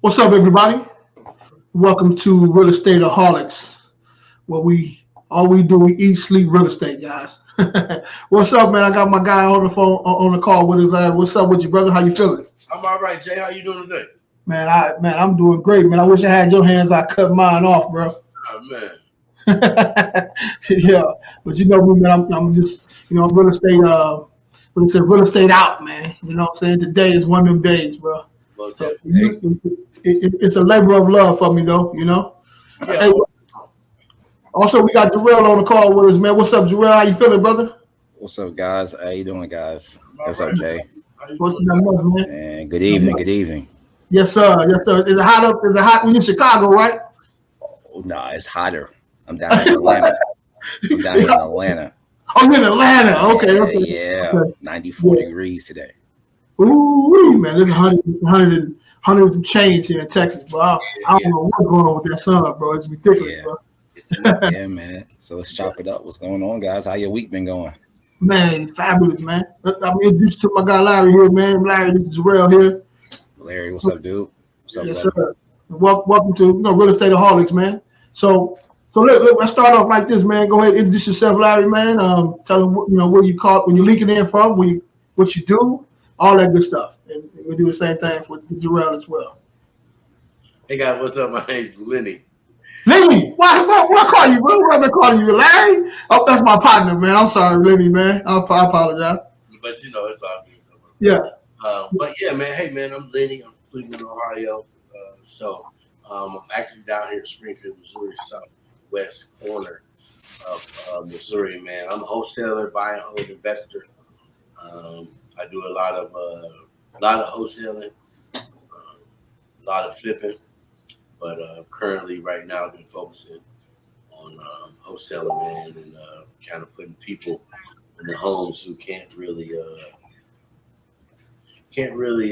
What's up, everybody? Welcome to Real Estate Aholics, where we do, we eat, sleep real estate, guys. What's up, man? I got my guy on the phone, on the call with us. What's up with you, brother? How you feeling? I'm all right, Jay. How you doing today? Man, I'm doing great, man. I wish I had your hands. I cut mine off, bro. Oh, man. Yeah, but you know me, man. I'm just, real estate. Real estate out, man. You know what I'm saying? Today is one of them days, bro. Well, So it's a labor of love for me, though. Yeah. Hey, also, we got Jerell on the call with us, man. What's up, Jerell? How you feeling, brother? What's up, guys? How you doing, guys? What's right. up, Jay? What's up, man? And good evening. Good evening. Yes, sir. Yes, sir. Is it hot up? Is it hot when you're in Chicago, right? Oh, nah, it's hotter. I'm down in Atlanta. Oh, you're in Atlanta. Okay. Yeah. Okay. 94 degrees today. Ooh, man, there's 100 and change here in Texas, bro. I don't know what's going on with that sun, bro. It's ridiculous, bro. Yeah, man. So let's chop it up. What's going on, guys? How your week been going? Man, fabulous, man. I'm introduced to my guy Larry here, man. Larry, this is Jerell here. Larry, what's up, dude? What's up, yes, sir. Welcome to Real Estate Aholics, man. So let's start off like this, man. Go ahead, introduce yourself, Larry, man. Tell them where you call when you're leaking in from, what you do, all that good stuff, and we'll do the same thing for Jerell as well. Hey guys, what's up? My name's Lenny. Lenny, what call you, bro? What have I been calling you, Larry? Oh, that's my partner, man. I'm sorry, Lenny, man. I apologize. But it's all good. Yeah. But yeah, man. Hey, man, I'm Lenny. I'm Cleveland, Ohio. I'm actually down here in Springfield, Missouri, southwest corner of Missouri, man. I'm a wholesaler, buy and hold investor. I do a lot of wholesaling, a lot of flipping, but currently right now I've been focusing on wholesaling, man, and kind of putting people in the homes who can't really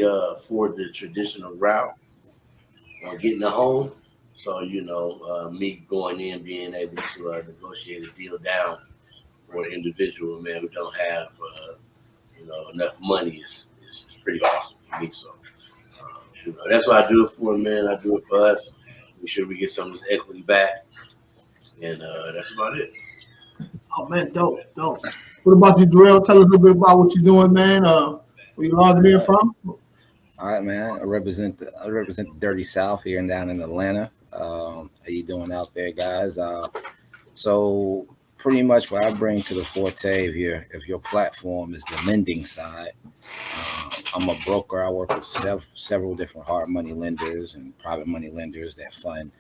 afford the traditional route on getting a home. So me going in, being able to negotiate a deal down for an individual, man, who don't have enough money is pretty awesome for me. So that's what I do it for, man. I do it for us. Make sure we get some of this equity back, and that's about it. Oh man, dope. What about you, Jerell? Tell us a little bit about what you're doing, man. Where you logging in from? All right, man. I represent the Dirty South here and down in Atlanta. How you doing out there, guys? So pretty much what I bring to the forte if your platform is the lending side. I'm a broker. I work with several different hard money lenders and private money lenders that fund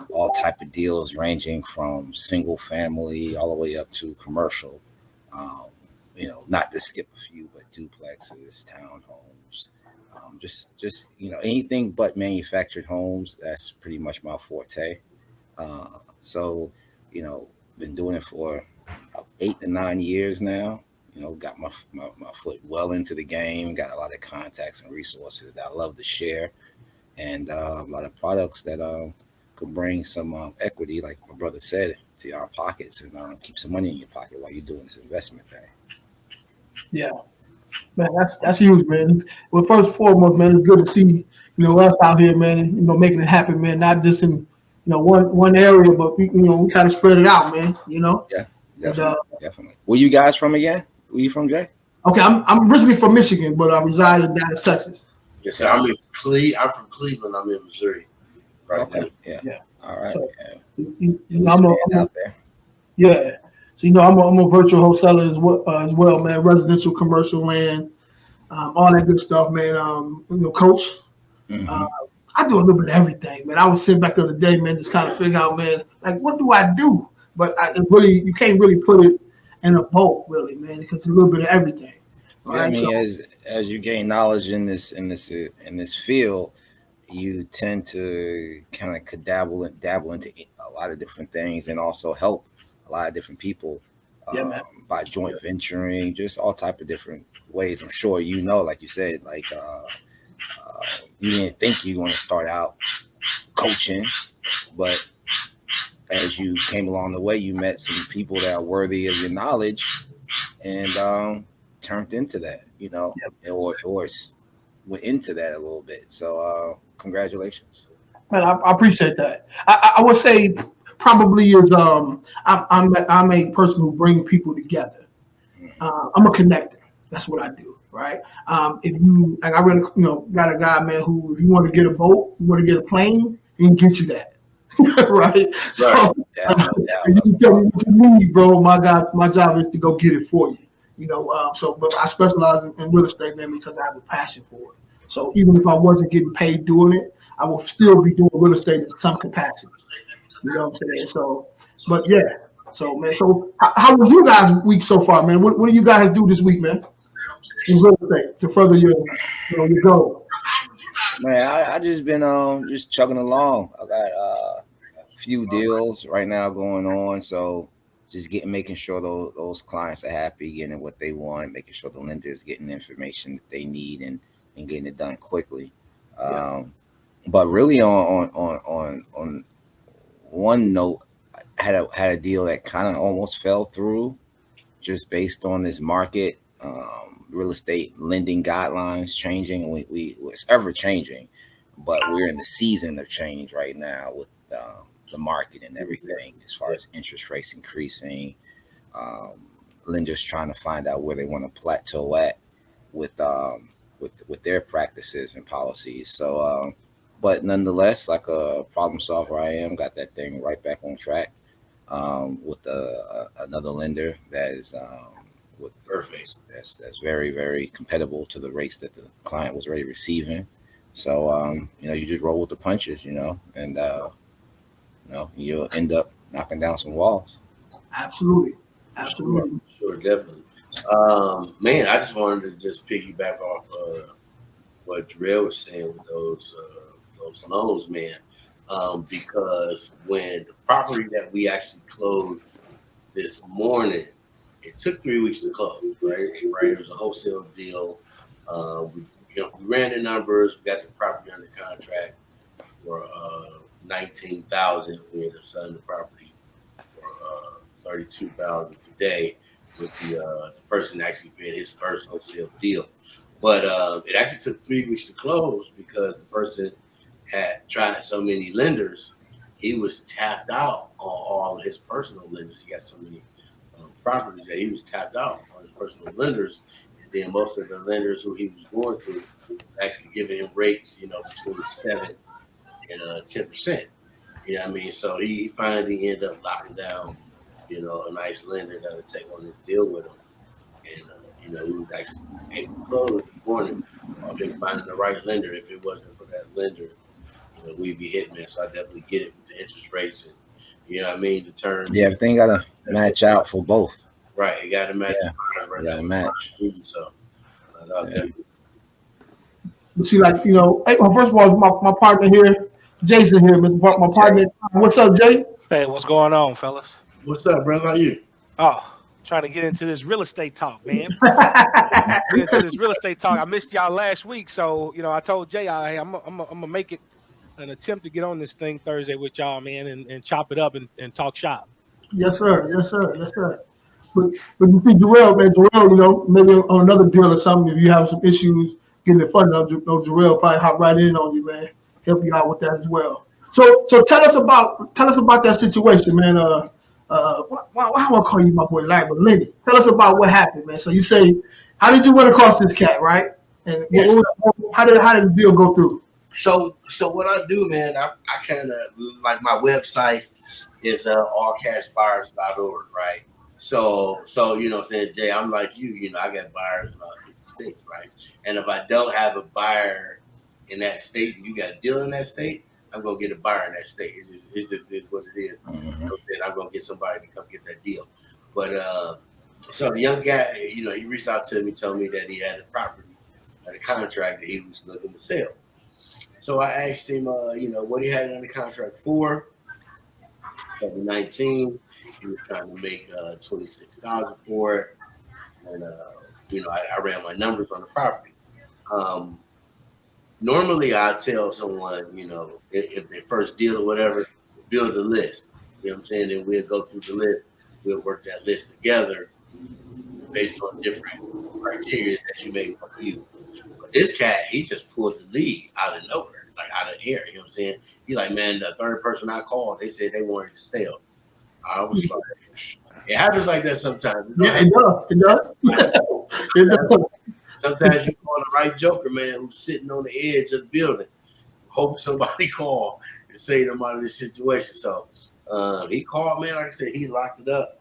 all type of deals ranging from single family all the way up to commercial. Not to skip a few, but duplexes, townhomes, just anything but manufactured homes. That's pretty much my forte. Been doing it for about 8 to 9 years now. Got my foot well into the game, got a lot of contacts and resources that I love to share, and a lot of products that could bring some equity, like my brother said, to your pockets and keep some money in your pocket while you're doing this investment thing. Yeah, man, that's huge, man. Well, first and foremost, man, it's good to see us out here, man. Making it happen, man. Not just in one area, but we kind of spread it out, man. Yeah, definitely. Where you guys from again? Where you from, Jay? Okay, I'm originally from Michigan, but I reside in Dallas, Texas. Yes, sir. I'm from Cleveland. I'm in Missouri. Right. Okay. Yeah. All right. So, I'm out there. Yeah. So I'm a virtual wholesaler as well, man. Residential, commercial land, all that good stuff, man. Coach. Mm-hmm. I do a little bit of everything, man. I was sitting back the other day, man, just kind of figure out, man, like what do I do? But you can't really put it in a boat, really, man, because it's a little bit of everything. Right? As you gain knowledge in this field, you tend to kind of dabble into a lot of different things, and also help a lot of different people by joint venturing, just all type of different ways. I'm sure like you said, like you didn't think you were going to start out coaching, but as you came along the way, you met some people that are worthy of your knowledge, and turned into that, or went into that a little bit. So congratulations. Man, I appreciate that. I would say probably is I'm a person who brings people together. I'm a connector. That's what I do, right? If you like, I really got a guy, man, who if you want to get a boat, you want to get a plane, he can get you that, right? So you can tell me what you need, bro. My job is to go get it for you. But I specialize in real estate, man, because I have a passion for it. So even if I wasn't getting paid doing it, I will still be doing real estate in some capacity. You know what I'm saying? So, but yeah. So, man, how was you guys' week so far, man? What do you guys do this week, man? In real estate to further your goal. Man, I just been just chugging along. I got a few deals right now going on, so just making sure those clients are happy, getting what they want, making sure the lender is getting the information that they need and getting it done quickly. But really on one note, I had a deal that kind of almost fell through just based on this market. Real estate lending guidelines changing. It's ever changing, but we're in the season of change right now with the market and everything as far as interest rates increasing, lenders trying to find out where they want to plateau at with their practices and policies. So, but nonetheless, like a problem solver I am, got that thing right back on track with another lender that is that's very, very compatible to the rates that the client was already receiving. So you just roll with the punches, and you'll end up knocking down some walls. Absolutely. Sure, definitely. Man, I just wanted to just piggyback off what Jerell was saying with those loans, man. Because when the property that we actually closed this morning, it took 3 weeks to close, right? It was a wholesale deal. We ran the numbers. We got the property under contract for $19,000. We ended up selling the property for $32,000 today, with the person actually being his first wholesale deal. But it actually took 3 weeks to close because the person had tried so many lenders. He was tapped out on all of his personal lenders. He got so many properties that he was tapped out on his personal lenders, and then most of the lenders who he was going to actually giving him rates, between 7% and 10%. You know what I mean? So he finally ended up locking down, a nice lender that would take on this deal with him, and we was actually able to close this morning of him finding the right lender. If it wasn't for that lender, we'd be hit, man. So I definitely get it with the interest rates and. You know what I mean? The term. Yeah, everything got to match out for both. Right. It got to match. Yeah, got to match. So, see, hey, well, first of all, my partner here, Jason here, my partner. Jay. What's up, Jay? Hey, what's going on, fellas? What's up, brother? How you? Oh, trying to get into this real estate talk, man. Get into this real estate talk. I missed y'all last week, so I told Jay, I'm gonna make it an attempt to get on this thing Thursday with y'all, man, and chop it up and talk shop. Yes, sir. But you see, Jerell, maybe on another deal or something, if you have some issues getting it funded, Jerell probably hop right in on you, man. Help you out with that as well. So tell us about that situation, man. Why do I call you my boy Lenny? Tell us about what happened, man. So you say, how did you run across this cat, right? And yes. How did the deal go through? So what I do, man, I kind of like my website is allcashbuyers.org, right? So saying, Jay, I'm like you, I got buyers in all 50 states, right? And if I don't have a buyer in that state and you got a deal in that state, I'm gonna get a buyer in that state. It's just what it is. Mm-hmm. I'm gonna get somebody to come get that deal. But so the young guy, he reached out to me, told me that he had a property, a contract that he was looking to sell. So I asked him, what he had it under contract for. 19, he was trying to make $26,000 for it, and I ran my numbers on the property. Normally, I tell someone, if their first deal or whatever, build a list. You know what I'm saying? Then we'll go through the list. We'll work that list together based on different criteria that you may want to use. But this cat, he just pulled the lead out of nowhere. like out of air. You know what I'm saying? He like, man, the third person I called, they said they wanted to sell. I was like, it happens like that sometimes. Yeah, it does. It does. It does. Sometimes you call the right joker, man, who's sitting on the edge of the building, hoping somebody call and save them out of this situation. So he called, man. Like I said, he locked it up.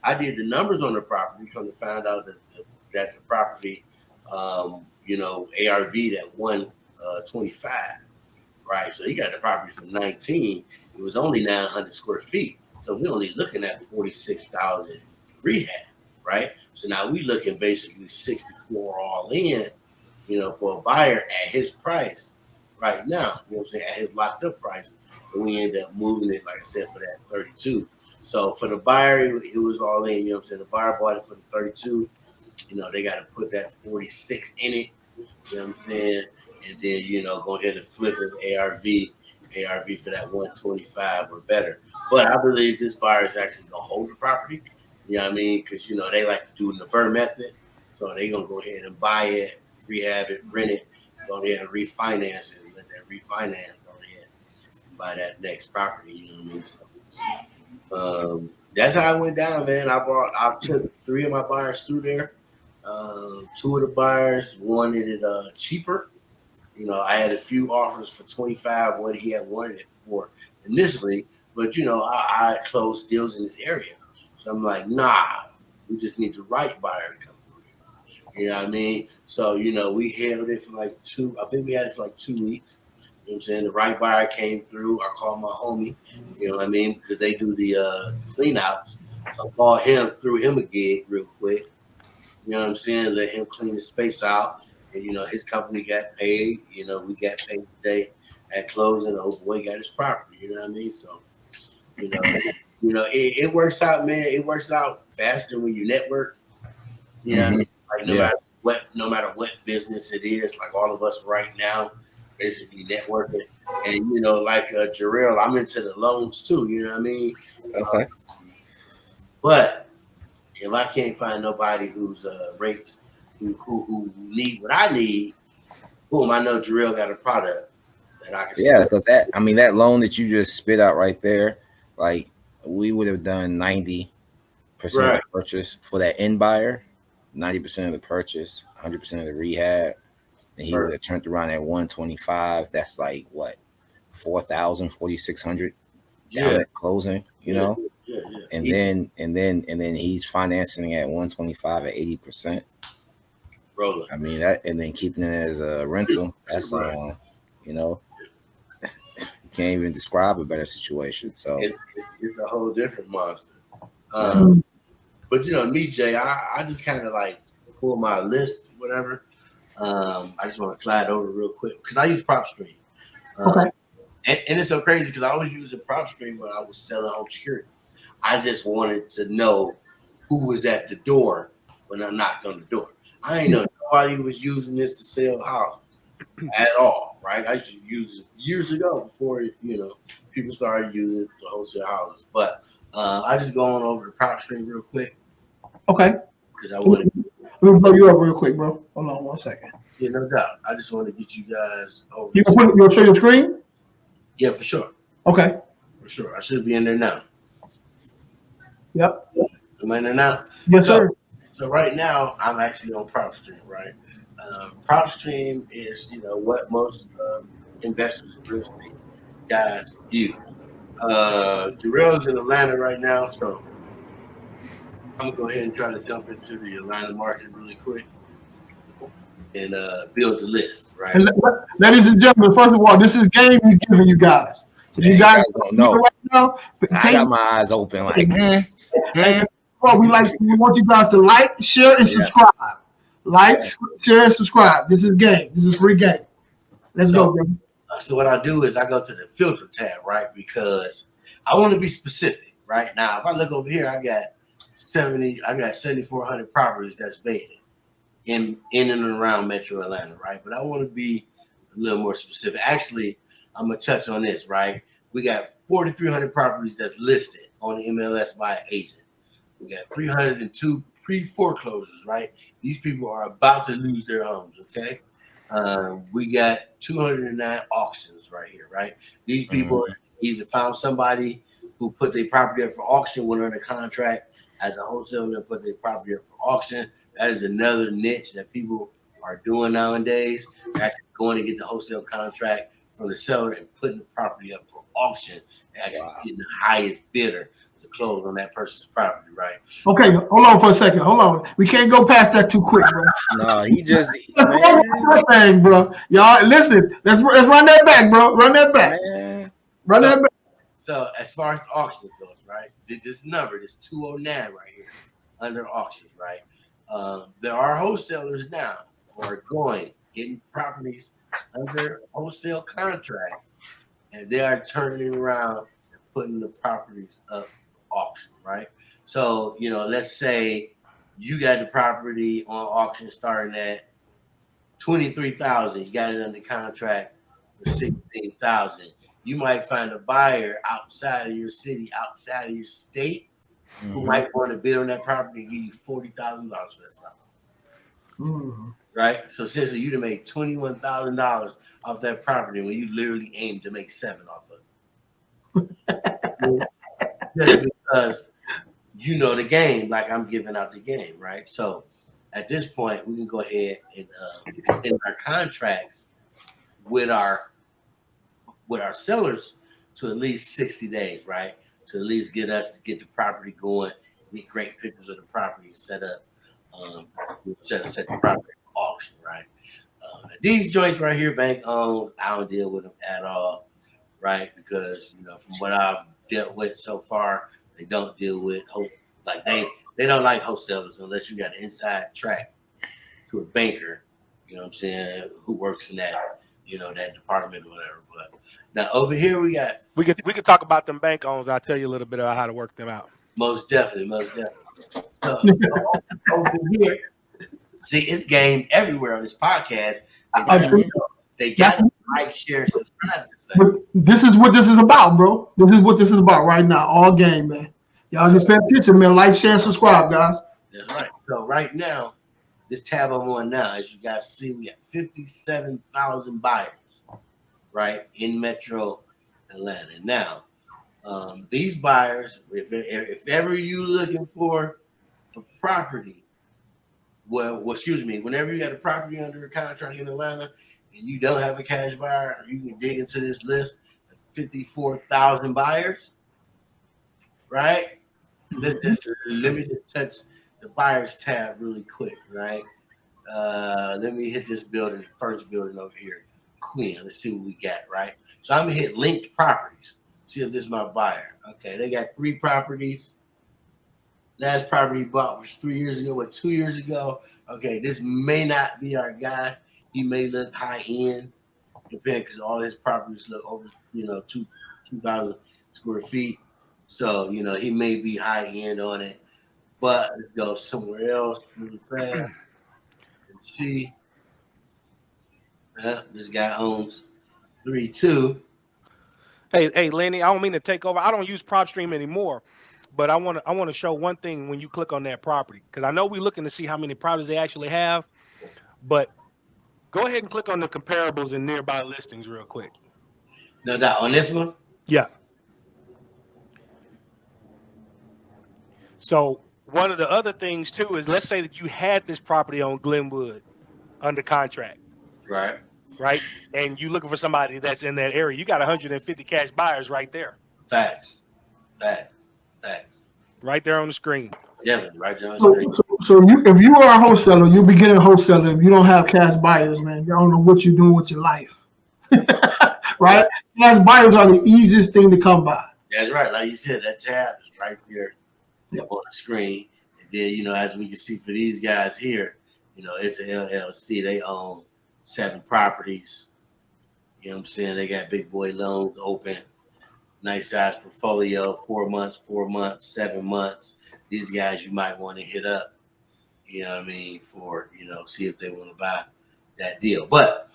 I did the numbers on the property, come to find out that the property, you know, ARV at 125, right? So he got the property for 19. It was only 900 square feet. So we're only looking at 46,000 rehab, right? So now we looking basically 64 all in, you know, for a buyer at his price right now, you know what I'm saying, at his locked up price. And we end up moving it, like I said, for that 32. So for the buyer, it was all in, you know what I'm saying? The buyer bought it for the 32. You know, they got to put that 46 in it, you know what I'm saying? And then, you know, go ahead and flip it ARV for that 125 or better. But I believe this buyer is actually going to hold the property, you know what I mean? Because, you know, they like to do it in the BRRRR method. So they're going to go ahead and buy it, rehab it, rent it, go ahead and refinance it, and let that refinance go ahead and buy that next property, you know what I mean? So, that's how it went down, man. I took 3 of my buyers through there. 2 of the buyers wanted it cheaper. You know, I had a few offers for 25, what he had wanted it for initially, but you know, I closed deals in this area. So I'm like, nah, we just need the right buyer to come through. You know what I mean? So, you know, we handled it for like 2, I think we had it for like 2 weeks. You know what I'm saying? The right buyer came through. I called my homie, you know what I mean? Because they do the clean outs. So I called him, threw him a gig real quick. You know what I'm saying? Let him clean the space out. And, you know, his company got paid. You know, we got paid today at closing. The old boy got his property. You know what I mean? So, you know, it works out, man. It works out faster when you network. You know what I mean? Like no matter what business it is, like all of us right now, basically networking. And, you know, like Jerell, I'm into the loans too. You know what I mean? Okay. But if I can't find nobody who's rates who need what I need, boom, I know Jerell got a product that I can. Yeah, because that loan that you just spit out right there, like we would have done 90% of the purchase for that end buyer, 90% of the purchase, 100% of the rehab, and he would have turned around at 125. That's like what, 4,000, 4,600 down at closing, you know. Yeah. And then he's financing at 125 at 80%. Rolling. I mean that, and then keeping it as a rental. That's you know, you can't even describe a better situation. So it's a whole different monster. But you know, me, Jay, I just kind of like pull my list, whatever. I just want to slide over real quick because I use PropStream. Okay. And it's so crazy because I was using PropStream when I was selling home security. I just wanted to know who was at the door when I knocked on the door. I ain't know nobody was using this to sell houses at all, right? I used to use this years ago before, you know, people started using it to wholesale houses. But I just go on over to PropStream real quick. Okay. Because I want to. Let me blow you up real quick, bro. Hold on 1 second. Yeah, no doubt. I just want to get you guys over. You'll show your screen? Yeah, for sure. Okay. For sure. I should be in there now. Yep. Am I in there now? Yes, sir. So right now, I'm actually on PropStream, right? PropStream is, you know, what most investors in real estate guys use. Jerell's in Atlanta right now, so I'm going to go ahead and try to jump into the Atlanta market really quick and build the list, right? And ladies and gentlemen, first of all, this is game we're giving you guys. So you guys don't know right now. I got my eyes open like, Well, we want you guys to like, share, and subscribe. Like, share, and subscribe. This is game. This is free game. Let's go, bro. So what I do is I go to the filter tab, right? Because I want to be specific, right? Now, if I look over here, I got 7,400 properties that's vacant in and around Metro Atlanta, right? But I want to be a little more specific. Actually, I'm gonna touch on this, right? We got 4,300 properties that's listed on the MLS by an agent. We got 302 pre-foreclosures, right? These people are about to lose their homes, okay? We got 209 auctions right here, right? These people either found somebody who put their property up for auction, went under contract as a wholesaler and put their property up for auction. That is another niche that people are doing nowadays. They're actually going to get the wholesale contract from the seller and putting the property up for auction and actually getting the highest bidder to close on that person's property, right? Okay, hold on for a second. Hold on. We can't go past that too quick, bro. No, he just thing, bro. Y'all, listen. Let's run that back, bro. Run that back. Man. Run that back. So as far as the auctions goes, right? This number, this 209 right here, under auctions, right? There are wholesalers now who are getting properties under wholesale contract, and they are turning around and putting the properties up for auction, right? So, let's say you got the property on auction starting at $23,000. You got it under contract for $16,000. You might find a buyer outside of your city, outside of your state, who might want to bid on that property and give you $40,000 for that property. Right? So essentially, you'd have made $21,000 off that property when you literally aimed to make $7,000 off of it. Just because you know the game, like I'm giving out the game, right? So at this point, we can go ahead and extend our contracts with our sellers to at least 60 days, right? To at least get the property going, get great pictures of the property set up, set the property for auction, right? These joints right here, bank owned, I don't deal with them at all, right? Because from what I've dealt with so far, they don't deal with they don't like wholesalers unless you got an inside track to a banker, you know what I'm saying, who works in that that department or whatever. But now over here we could talk about them bank owns. I'll tell you a little bit about how to work them out. Most definitely. So over here, see, it's game everywhere on this podcast. They got to like, share, subscribe this thing. This is what this is about, bro. This is what this is about right now. All game, man. Y'all just pay attention, man. Like, share, and subscribe, guys. That's right. So right now, this tab I'm on now, as you guys see, we got 57,000 buyers, right, in Metro Atlanta. Now, these buyers, if ever you looking for a property, whenever you got a property under a contract in Atlanta and you don't have a cash buyer, you can dig into this list of 54,000 buyers, right? Let me just touch the buyers tab really quick, right? Let me hit this building, the first building over here, Queen. Let's see what we got, right? So I'm gonna hit linked properties. See if this is my buyer. Okay, they got 3 properties. Last property bought was 3 years ago, 2 years ago. Okay, this may not be our guy. He may look high end, depending, because all his properties look over, 2,000 square feet. So, he may be high end on it. But let's go somewhere else really fast and see. This guy owns 3-2. Hey, Lenny, I don't mean to take over. I don't use PropStream anymore, but I want to show one thing when you click on that property, because I know we're looking to see how many properties they actually have. But go ahead and click on the comparables and nearby listings real quick. No doubt. On this one? Yeah. So one of the other things too is, let's say that you had this property on Glenwood under contract. Right. Right. And you looking for somebody that's in that area. You got 150 cash buyers right there. Facts. Right there on the screen. Yeah, right there on the screen. So if you are a wholesaler, you're beginning wholesaler. If you don't have cash buyers, man, you don't know what you're doing with your life. Right? Cash buyers are the easiest thing to come by. That's right. Like you said, that tab is right there on the screen. And then, as we can see for these guys here, it's an LLC. They own 7 properties. You know what I'm saying? They got big boy loans open. Nice size portfolio, 4 months, 7 months. These guys you might want to hit up, you know what I mean, for, see if they want to buy that deal. But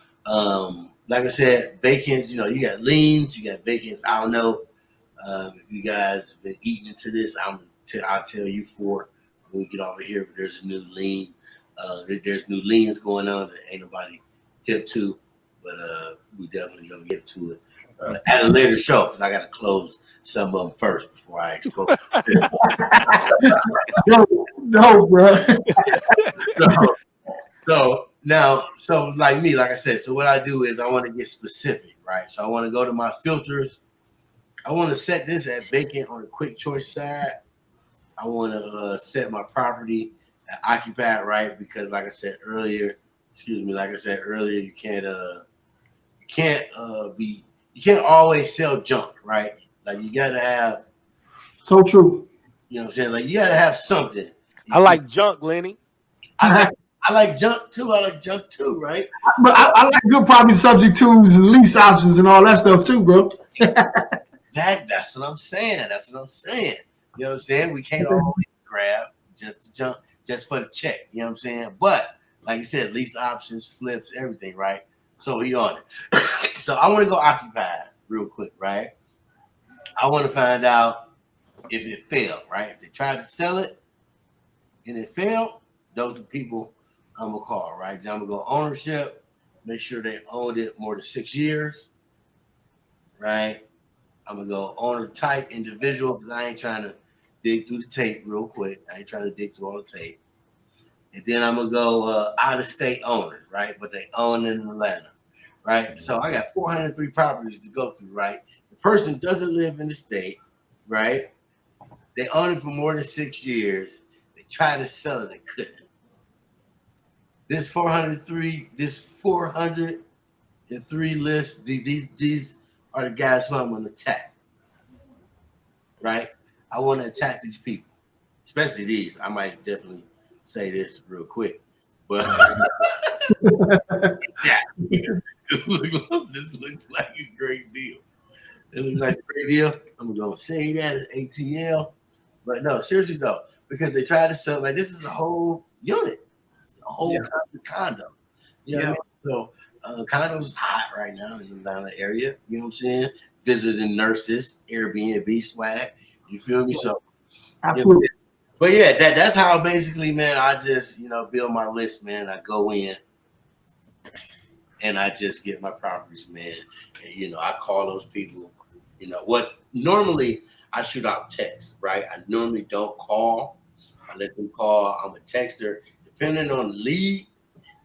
like I said, vacants, you got liens, you got vacants. I don't know if you guys have been eating into this. I'll tell you when we get over here, but there's a new lien. There's new liens going on that ain't nobody hip to, but we definitely gonna get to it at a later show because I got to close some of them first before I expose. No, bro. So like me, like I said, so what I do is I want to get specific, right? So I want to go to my filters. I want to set this at vacant on the quick choice side. I want to set my property at occupied, right? Because like I said earlier, you can't always sell junk, right? Like you gotta have. So true. You know what I'm saying? Like you gotta have something. I like junk, Lenny. I like junk too. Right? But I like good property subject to and lease options and all that stuff too, bro. That's what I'm saying. You know what I'm saying? We can't always grab just the junk, just for the check. You know what I'm saying? But like you said, lease options, flips, everything, right? So we on it. So I want to go occupied real quick, right? I want to find out if it failed, right? If they tried to sell it and it failed, those are the people I'm gonna call, right? Then I'm gonna go ownership, make sure they owned it more than 6 years, right? I'm gonna go owner type individual because I ain't trying to dig through the tape real quick. I ain't trying to dig through all the tape. And then I'm gonna go out of state owners, right? But they own in Atlanta, right? So I got 403 properties to go through, right? The person doesn't live in the state, right? They own it for more than 6 years. They tried to sell it, they couldn't. This 403 list, these are the guys who I'm gonna attack, right? I want to attack these people, especially these. I might definitely say this real quick, but yeah, this looks like a great deal. It looks like a great deal. I'm gonna say that at ATL, but no, seriously though, because they tried to sell like this is a whole unit, a whole condo. You know what I mean? So condos hot right now in the Atlanta area. You know what I'm saying? Visiting nurses, Airbnb swag. You feel me? So absolutely. But yeah, that's how basically, man, I just, build my list, man. I go in and I just get my properties, man. And, I call those people, what normally I shoot out text, right? I normally don't call. I let them call. I'm a texter. Depending on the lead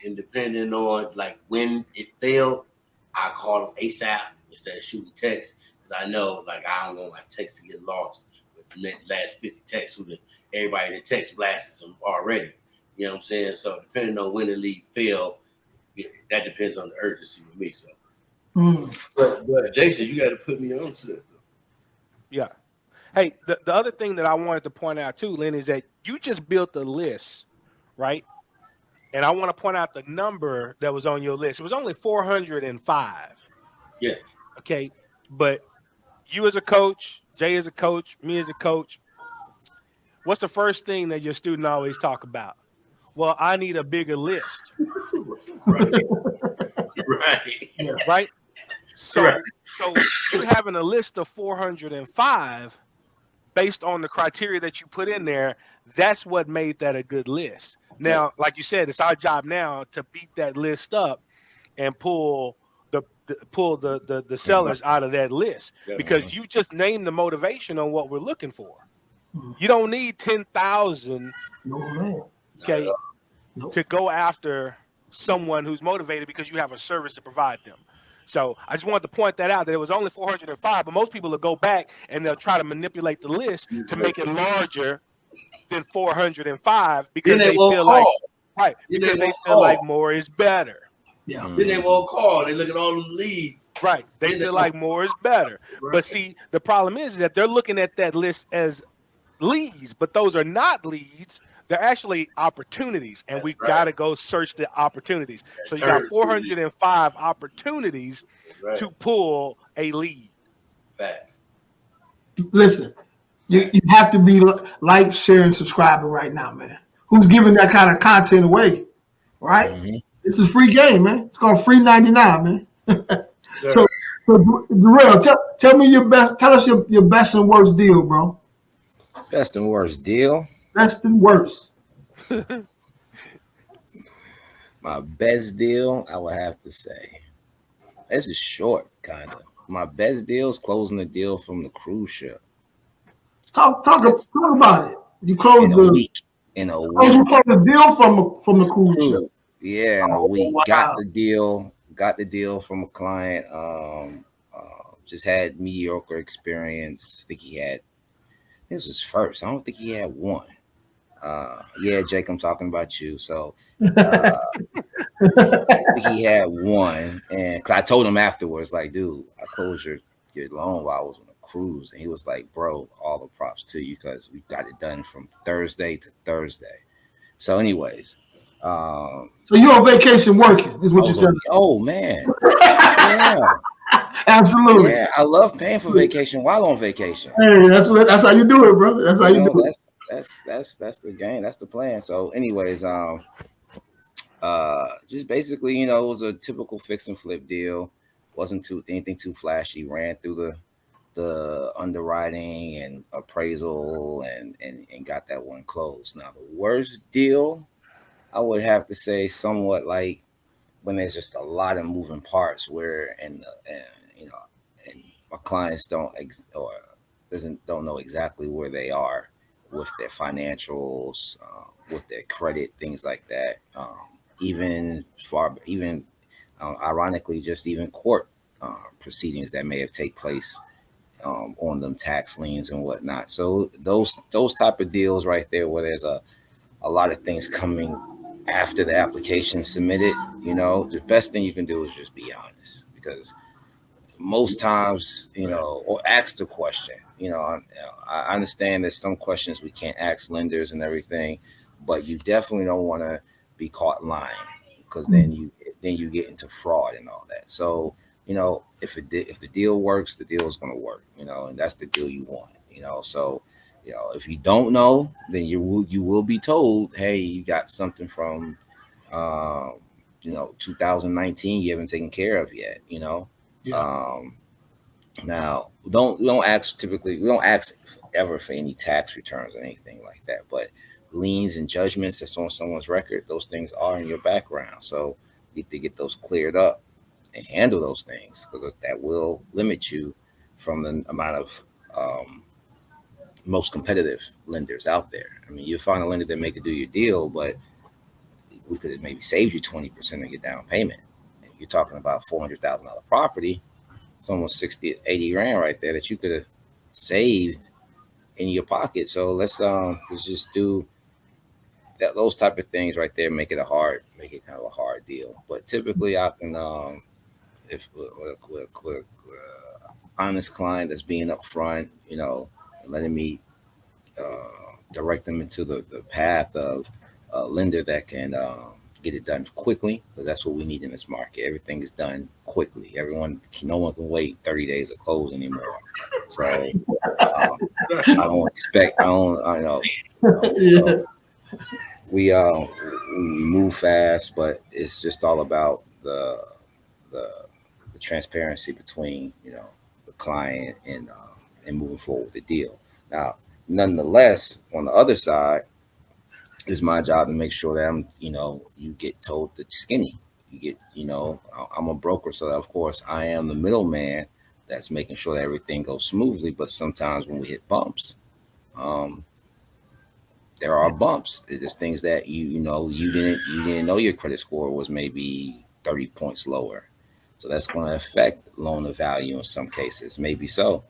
and depending on like when it failed, I call them ASAP instead of shooting text because I know like I don't want my text to get lost with the last 50 texts who everybody that text blasted them already. You know what I'm saying? So depending on when the lead failed, that depends on the urgency with me. So, but Jason, you got to put me on to it. Yeah. Hey, the other thing that I wanted to point out too, Lynn, is that you just built the list, right? And I want to point out the number that was on your list. It was only 405. Yeah. Okay. But you as a coach, Jay as a coach, me as a coach, what's the first thing that your student always talk about? Well, I need a bigger list. Right. Right. So you having a list of 405 based on the criteria that you put in there, that's what made that a good list. Now, like you said, it's our job now to beat that list up and pull the sellers out of that list because you just named the motivation on what we're looking for. You don't need 10,000 to go after someone who's motivated because you have a service to provide them. So I just wanted to point that out that it was only 405, but most people will go back and they'll try to manipulate the list to make it larger than 405 because they feel because they feel like more is better. Yeah. Then they won't call. They look at all them leads. Right. They feel like more is better. Right. But see, the problem is that they're looking at that list as leads, but those are not leads. They're actually opportunities, and we got to go search the opportunities. So you got 405 opportunities to pull a lead. Facts. Listen, you have to be like, sharing, subscribing right now, man. Who's giving that kind of content away, right? Mm-hmm. This is free game, man. It's called free 99, man. So Jerell, tell me your best. Tell us your best and worst deal, bro. Best and worst deal. Best and worst. My best deal, I would have to say, this is short, kind of. My best deal is closing the deal from the cruise ship. Talk about it. You In closed a the week. In a Oh, you week. closed the deal from the cruise ship. Yeah, in a Oh, week. wow. Got the deal from a client. Just had mediocre experience. I think he had, this was first. I don't think he had one. Yeah, Jake, I'm talking about you. So I think he had one, and cause I told him afterwards, like, dude, I closed your loan while I was on a cruise, and he was like, bro, all the props to you because we got it done from Thursday to Thursday. So, anyways, so you're on vacation working, is what you're telling me. Oh man, yeah, absolutely. Yeah, I love paying for vacation while on vacation. Hey, that's how you do it, brother. That's how you do it. That's the game. That's the plan. So, anyways, just basically, it was a typical fix and flip deal. Wasn't anything too flashy. Ran through the underwriting and appraisal and got that one closed. Now, the worst deal, I would have to say, somewhat like when there's just a lot of moving parts where and my clients don't know exactly where they are with their financials, with their credit, things like that. Ironically, just even court proceedings that may have take place on them tax liens and whatnot. So those type of deals right there, where there's a lot of things coming after the application submitted, the best thing you can do is just be honest, because most times, or ask the question. I understand there's some questions we can't ask lenders and everything, but you definitely don't want to be caught lying, because then you get into fraud and all that. So, if the deal works, the deal is going to work, and that's the deal you want, So, if you don't know, then you will be told, hey, you got something from 2019 you haven't taken care of yet, Yeah. Now we don't ask ever for any tax returns or anything like that, but liens and judgments that's on someone's record, those things are in your background, so you need to get those cleared up and handle those things, because that will limit you from the amount of most competitive lenders out there. I mean, you'll find a lender that make it do your deal, but we could have maybe saved you 20% of your down payment. If you're talking about $400,000 property, it's almost 60, 80 grand right there that you could have saved in your pocket. So let's just do that. Those type of things right there make it kind of a hard deal. But typically I can, if with honest client that's being upfront, letting me direct them into the path of a lender that can get it done quickly, because that's what we need in this market. Everything is done quickly. No one can wait 30 days to close anymore. So I don't expect. I know. So we move fast, but it's just all about the transparency between the client and moving forward with the deal. Now, nonetheless, on the other side, it's my job to make sure that you get told the skinny. You get, I'm a broker, so of course I am the middleman that's making sure that everything goes smoothly. But sometimes when we hit bumps, there are bumps. There's things that you didn't know your credit score was maybe 30 points lower. So that's going to affect loan to value in some cases, maybe so.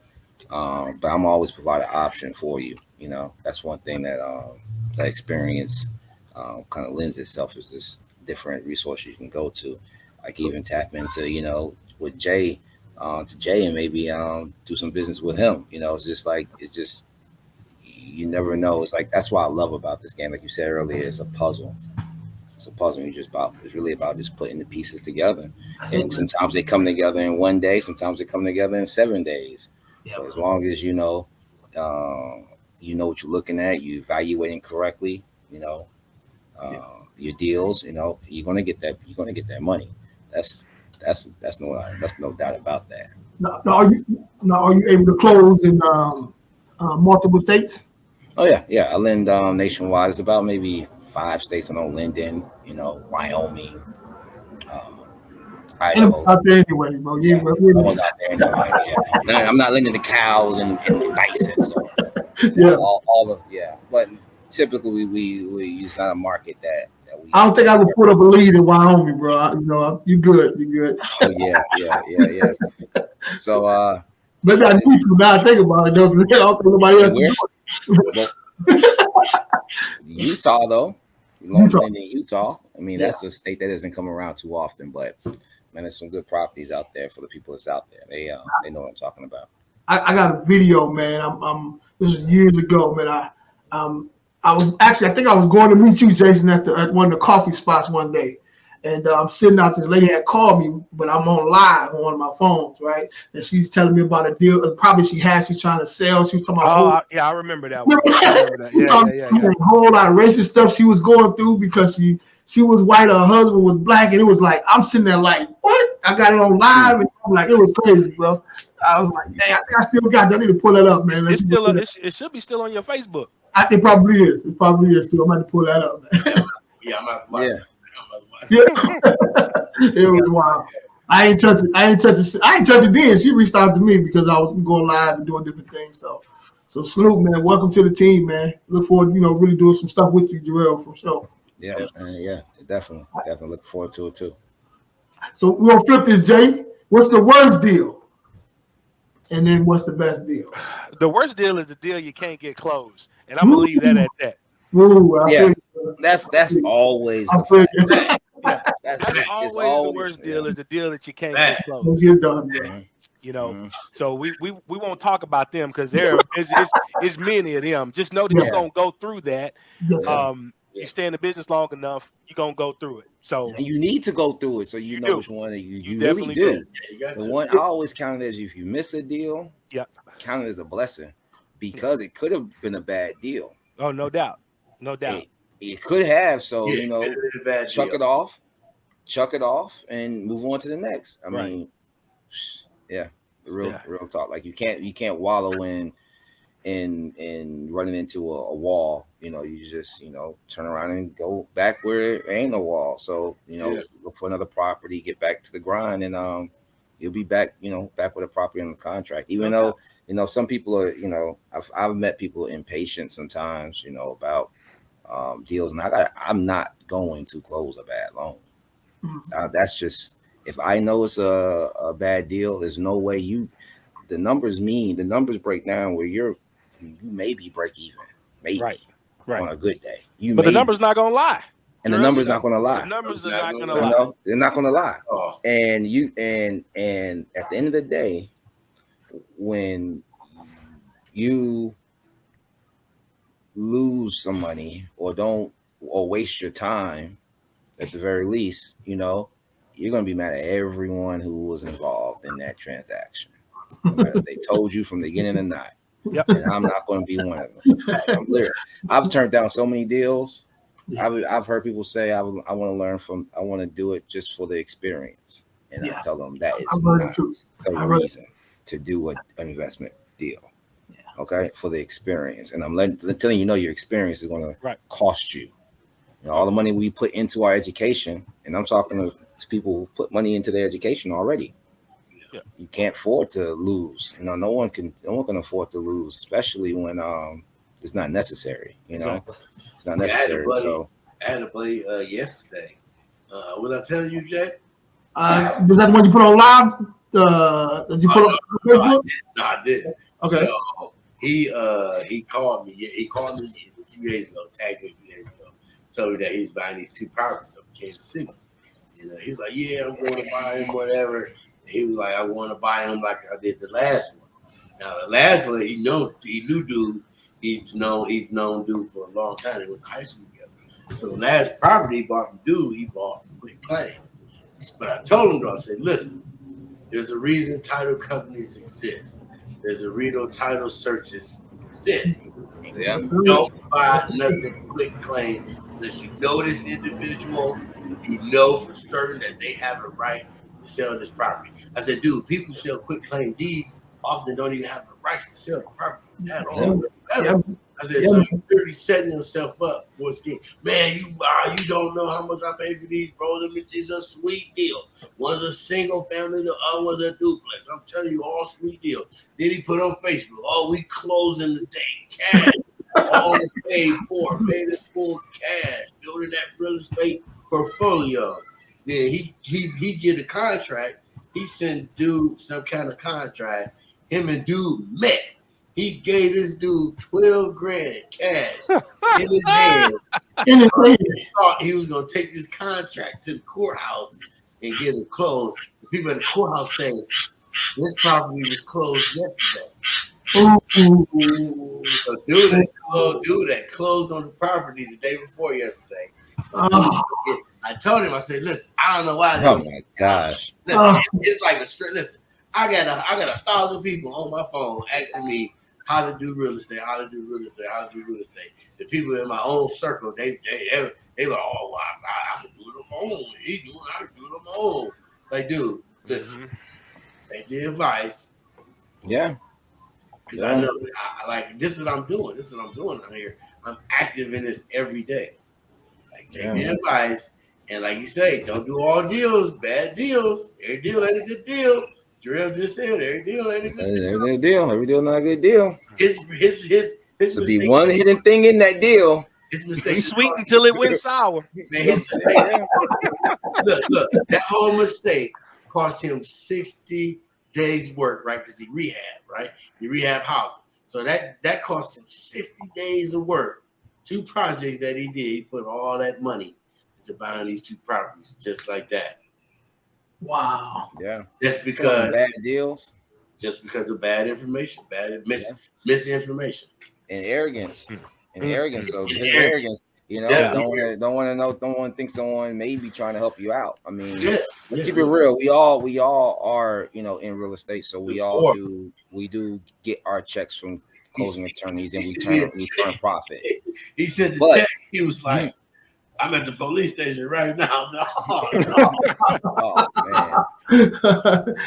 But I'm always provide an option for you. That's one thing that that experience kind of lends itself, is this different resources you can go to. I can even tap into, with Jay, to Jay, and maybe do some business with him. It's just you never know. It's like, that's what I love about this game. Like you said earlier, it's a puzzle. It's a puzzle. It's really about just putting the pieces together. And sometimes they come together in one day. Sometimes they come together in 7 days. Yeah. But as long as you know what you're looking at, you evaluating correctly, your deals, you're gonna get that. You're gonna get that money. That's no doubt about that. Now, are you able to close in multiple states? Oh yeah. I lend nationwide. It's about maybe 5 states on lending, Wyoming, And Idaho. out there anyway, bro. Yeah, I was out there anyway. Yeah. I'm not lending to cows and bison. So all of But typically we it's not a market that we. I don't think I would put up a lead in Wyoming, bro. You good. Oh yeah. So maybe I need to now think about it though, because I don't think nobody else is doing it. Utah though. In Utah. I mean, that's a state that doesn't come around too often, but man, there's some good properties out there for the people that's out there. They know what I'm talking about. I got a video, man. This was years ago, man. I think I was going to meet you, Jason, at one of the coffee spots one day. And I'm sitting out, this lady had called me, but I'm on live on one of my phones, right? And she's telling me about a deal. She's trying to sell. She was talking about. I remember that one. I remember that. Yeah. A whole lot of racist stuff she was going through because she was white, her husband was black, and it was like, I'm sitting there like, what? I got it on live, and I'm like, it was crazy, bro. I was like, dang, I think I still got that. I need to pull that up, man. It should be still on your Facebook. It probably is. It probably is too. I'm going to pull that up, man. Yeah, I'm about to It was wild. I ain't touch it then. She reached out to me because I was going live and doing different things. So Snoop, man, welcome to the team, man. Look forward, really doing some stuff with you, Jerell, for sure. Yeah, definitely look forward to it too. So we're gonna flip this, Jay. What's the worst deal? And then what's the best deal? The worst deal is the deal you can't get closed. And I'm gonna leave that at that. Ooh, that's always that's always the worst deal is the deal that you can't get closed. Don't get done, So we won't talk about them because it's many of them. Just know that you're gonna go through that. You stay in the business long enough, you're gonna go through it. So and you need to go through it so you know which one you really do. The one I always count it as if you miss a deal, count it as a blessing because it could have been a bad deal. Oh, no doubt. It could have. So chuck it off, and move on to the next. I mean, real talk. Like you can't wallow in running into a wall. You just turn around and go back where there ain't no wall. So look for another property, get back to the grind, and you'll be back back with a property on the contract. Even though some people are I've met people impatient sometimes about deals, and I'm not going to close a bad loan. That's just, if I know it's a bad deal, there's no way the numbers break down where you maybe break even, maybe on a good day. But the number's not gonna lie. And the number's not gonna lie. The numbers are not gonna lie. They're not gonna lie. Oh. And at the end of the day, when you lose some money or waste your time, at the very least, you're gonna be mad at everyone who was involved in that transaction. No matter if they told you from the beginning or not. Yep. And I'm not going to be one of them. I've turned down so many deals. I've heard people say I want to learn from. I want to do it just for the experience, and I tell them that is not the reason to do an investment deal. Yeah. Okay, for the experience, and I'm telling you, your experience is going to cost you. All the money we put into our education, and I'm talking to people who put money into their education already. Yeah. You can't afford to lose. No one can afford to lose, especially when it's not necessary. It's not necessary. I had a buddy yesterday. Was I telling you, Jay? Was that the one you put on live? Did you put on Facebook? No, I didn't. Okay. So he called me. He called me a few days ago, tagged me a few days ago, told me that he's buying these 2 properties up in Kansas City. He's like, I'm going to buy him, whatever. He was like, I want to buy him like I did the last one. Now the last one, he knew dude. He's known dude for a long time. They went to high school together. So the last property he bought from dude, he bought quick claim. But I told him though, I said, listen, there's a reason title companies exist. There's a reason title searches exist. Yeah. Don't buy nothing quick claim unless you know this individual, you know for certain that they have a right to sell this property. I said, dude, people sell quick claim deeds often don't even have the rights to sell the property at all. Yeah. I said, so you're really setting yourself up for a scheme. Man, you don't know how much I paid for these, bro. Let me tell you, a sweet deal. One's a single family, the other one's a duplex. I'm telling you, all sweet deal. Then he put on Facebook, oh, we closing the day, cash. All paid in full cash, building that real estate portfolio. Then he get a contract. He sent dude some kind of contract. Him and dude met. He gave this dude $12,000 cash in his hand. In his hand. Thought he was gonna take this contract to the courthouse and get it closed. The people at the courthouse saying this property was closed yesterday. So dude that closed on the property the day before yesterday. I told him, I said, listen, I don't know why. Oh my gosh! Listen, it's like a straight. Listen, I got 1,000 people on my phone asking me how to do real estate. The people in my own circle, they were all, well, I can do it on my own. I can do it on my own. Like, dude, listen, take the advice. Yeah. Because I know, this is what I'm doing. This is what I'm doing out here. I'm active in this every day. Like, take the advice. And like you say, don't do all deals, bad deals. Every deal ain't a good deal. Jerell just said every deal ain't a good deal. Every deal not a good deal. His so be one hidden thing in that deal. His mistake. Sweet until it went sour. Man, his mistake. Look, that whole mistake cost him 60 days work, right? Because he rehab, right? He rehab housing. So that cost him 60 days of work. 2 projects that he did. He put all that money into buying these 2 properties just like that. Wow. Yeah. Just because bad deals. Just because of bad information, misinformation. And arrogance. So arrogance, don't want to think someone may be trying to help you out. I mean, let's keep it real. We all are, in real estate. So we do get our checks from closing attorneys and we turn profit. He sent the text, he was like, I'm at the police station right now. Oh man.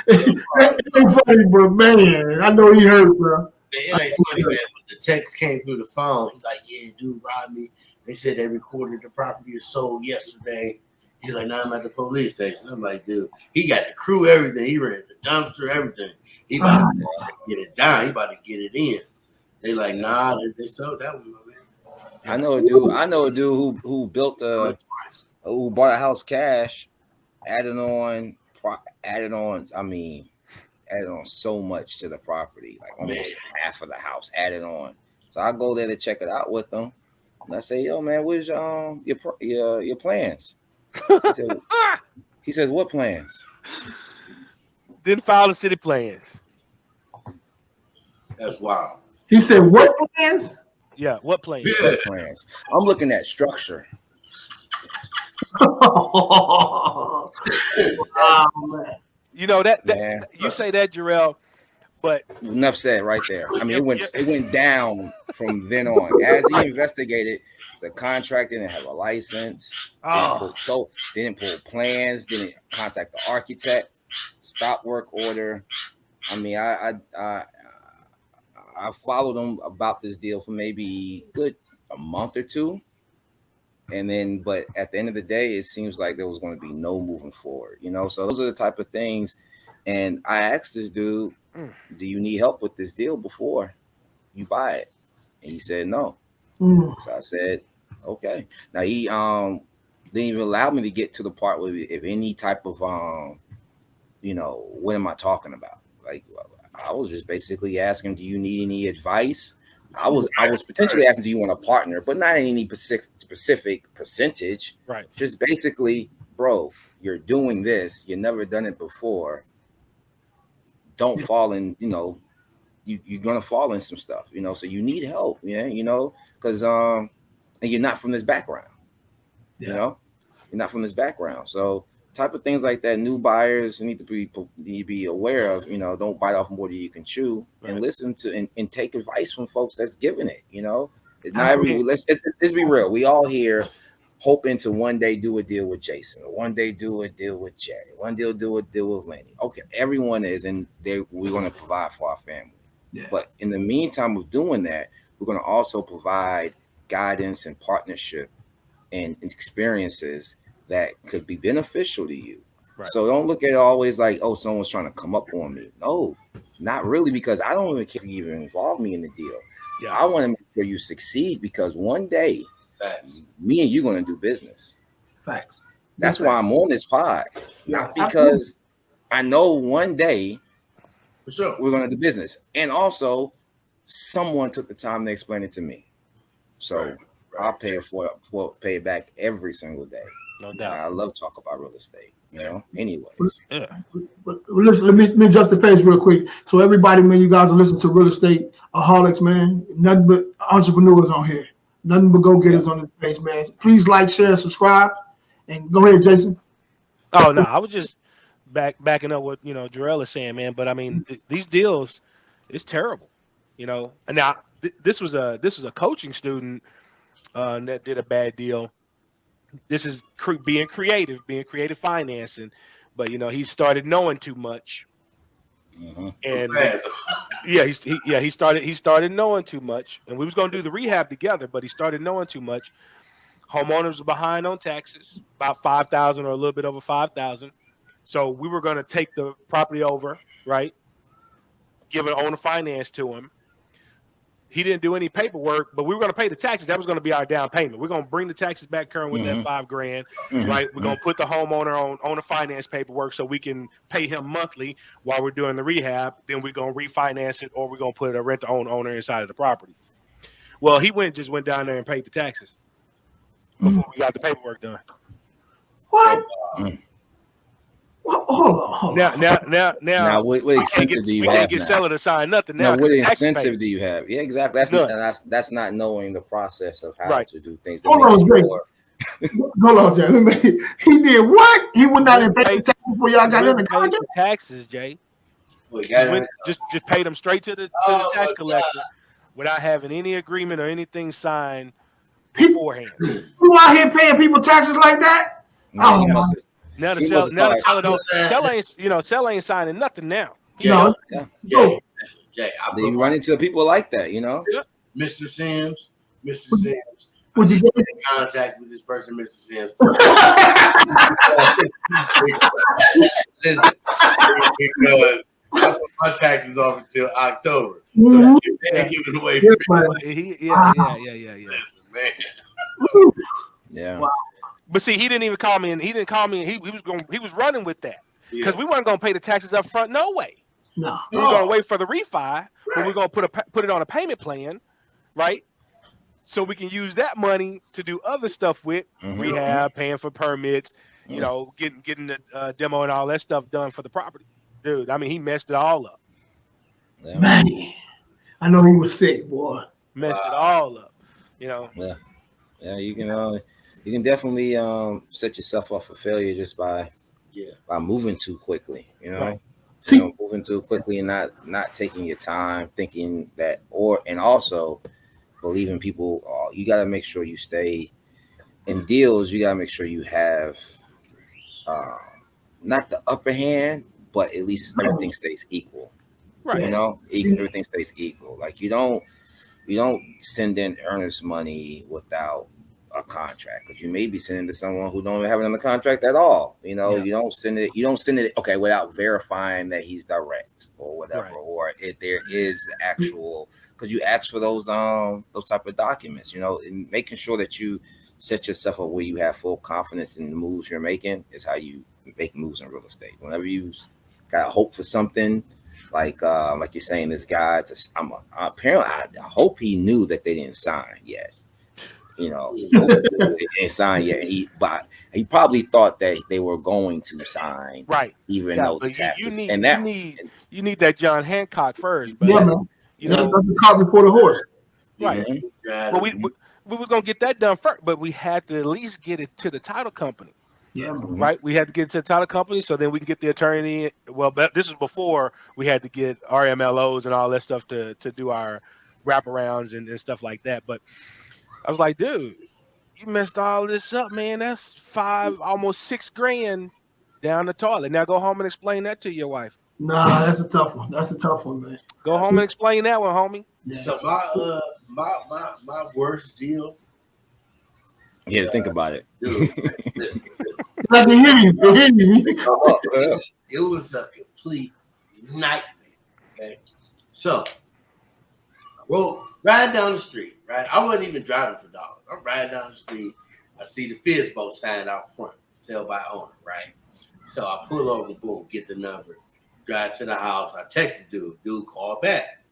It ain't funny, but man, I know he hurt, bro. It ain't funny, man, but the text came through the phone. He's like, yeah, dude robbed me. They said they recorded the property is sold yesterday. He's like, now I'm at the police station. I'm like, dude, he got the crew, everything. He rented the dumpster, everything. He about to get it down. He about to get it in. They like, nah, they sold that one, man. I know a dude who built who bought a house cash, added on so much to the property, like almost half of the house added on. So I go there to check it out with them, and I say, "Yo, man, where's your plans?" He said, "What plans?" Didn't file the city plans. That's wild. He said, "What plans?" Yeah, what plans? What plans? I'm looking at structure. Oh, man. That you say that, Jerell, but enough said right there. I mean, it went down from then on. As he investigated, the contract didn't have a license. Didn't pull plans. Didn't contact the architect. Stop work order. I mean, I followed him about this deal for maybe a month or 2. And then, but at the end of the day, it seems like there was going to be no moving forward, So those are the type of things. And I asked this dude, do you need help with this deal before you buy it? And he said, no. So I said, okay. Now he didn't even allow me to get to the part where if any type of, what am I talking about? Like, I was just basically asking, do you need any advice? I was potentially asking, do you want a partner, but not any specific percentage. Right. Just basically, bro, you're doing this. You've never done it before. Don't fall in, you're going to fall in some stuff, so you need help, because, and you're not from this background, you're not from this background. So type of things like that, new buyers need to be aware of, don't bite off more than you can chew, and listen to and take advice from folks that's giving it, It's not let's be real. We all here hoping to one day do a deal with Jason, or one day do a deal with Jay, one day do a deal with Lenny. Okay, everyone is, and we're going to provide for our family. Yeah. But in the meantime of doing that, we're going to also provide guidance and partnership and experiences that could be beneficial to you. Right. So don't look at it always like, oh, someone's trying to come up on me. No, not really, because I don't even care if you even involve me in the deal. Yeah. I want to make sure you succeed, because one day, me and you're going to do business. Facts. That's why I'm on this pod. Not because I know one day for sure we're going to do business. And also, someone took the time to explain it to me. So I'll pay pay it back every single day. No doubt. I love talk about real estate. Anyways. Yeah. But listen, let me adjust the page real quick. So everybody, man, you guys are listening to Real Estate Aholics, man. Nothing but entrepreneurs on here. Nothing but go-getters on this page, man. Please like, share, subscribe, and go ahead, Jason. Oh no, I was just backing up what Jerell is saying, man. But I mean, these deals, it's terrible, And now this was a coaching student that did a bad deal. This is being creative financing, but he started knowing too much, and he started knowing too much, and we was gonna do the rehab together, but he started knowing too much. Homeowners were behind on taxes, about $5,000 or a little bit over $5,000. So we were gonna take the property over, right? Give an owner finance to him. He didn't do any paperwork, but we were going to pay the taxes. That was going to be our down payment. We're going to bring the taxes back current with that $5,000, right? We're going to put the homeowner on the finance paperwork so we can pay him monthly while we're doing the rehab. Then we're going to refinance it, or we're going to put a rent-to-own owner inside of the property. Well, he just went down there and paid the taxes before we got the paperwork done. What? Hold on. Now, what incentive do you have? We can't get seller to sign nothing now. What incentive do you have? Yeah, exactly. That's not knowing the process of how to do things. Hold on, Jay. He did what? He went out and paid the taxes before y'all got in the contract? Taxes, Jay. Just paid them straight to the tax collector without having any agreement or anything signed beforehand. You out here paying people taxes like that? Now the seller ain't signing nothing now. Jay, you run into people like that, Mr. Sims. Would you say in contact with this person, Mr. Sims? Because I put my taxes off until October, so they give it away for me. Man. Yeah. Wow. But see, he didn't even call me, and he didn't call me, and he was running with that because we weren't going to pay the taxes up front. No way. No. We were going to wait for the refi, but we're going to put it on a payment plan, right? So we can use that money to do other stuff with rehab, paying for permits, getting the demo and all that stuff done for the property. Dude, I mean, he messed it all up. Yeah. Man, I know he was sick, boy. Messed it all up, Yeah, you can definitely set yourself up for failure just by moving too quickly, Right. Moving too quickly and not taking your time, thinking that, and also believing people. You got to make sure you stay in deals. You got to make sure you have not the upper hand, but at least everything stays equal. Right. Everything stays equal. Like you don't send in earnest money without a contract, because you may be sending to someone who don't have it on the contract at all. You don't send it okay without verifying that he's direct or whatever, or if there is the actual, because you ask for those type of documents, and making sure that you set yourself up where you have full confidence in the moves you're making is how you make moves in real estate. Whenever you got hope for something, like you're saying, this guy, apparently I hope he knew that they didn't sign yet. They didn't sign yet. He probably thought that they were going to sign, right? Even though the taxes you need that John Hancock first, but man. That's the cart before the horse, right? Well, we were gonna get that done first, but we had to at least get it to the title company. Yeah, right. We had to get it to the title company, so then we can get the attorney. Well, but this is before we had to get RMLOs and all that stuff to do our wraparounds and stuff like that. But I was like, dude, you messed all this up, man. That's almost $6,000 down the toilet. Now go home and explain that to your wife. Nah, that's a tough one. That's a tough one, man. Go home and explain that one, homie. Yeah. So my worst deal. Yeah, think about it. Dude, I can hear you. it was a complete nightmare. Okay, so riding down the street. Right, I wasn't even driving for dollars. I'm riding down the street. I see the Fizz boat sign out front, sell by owner. Right, so I pull over, boom, get the number, drive to the house. I text the dude. Dude called back.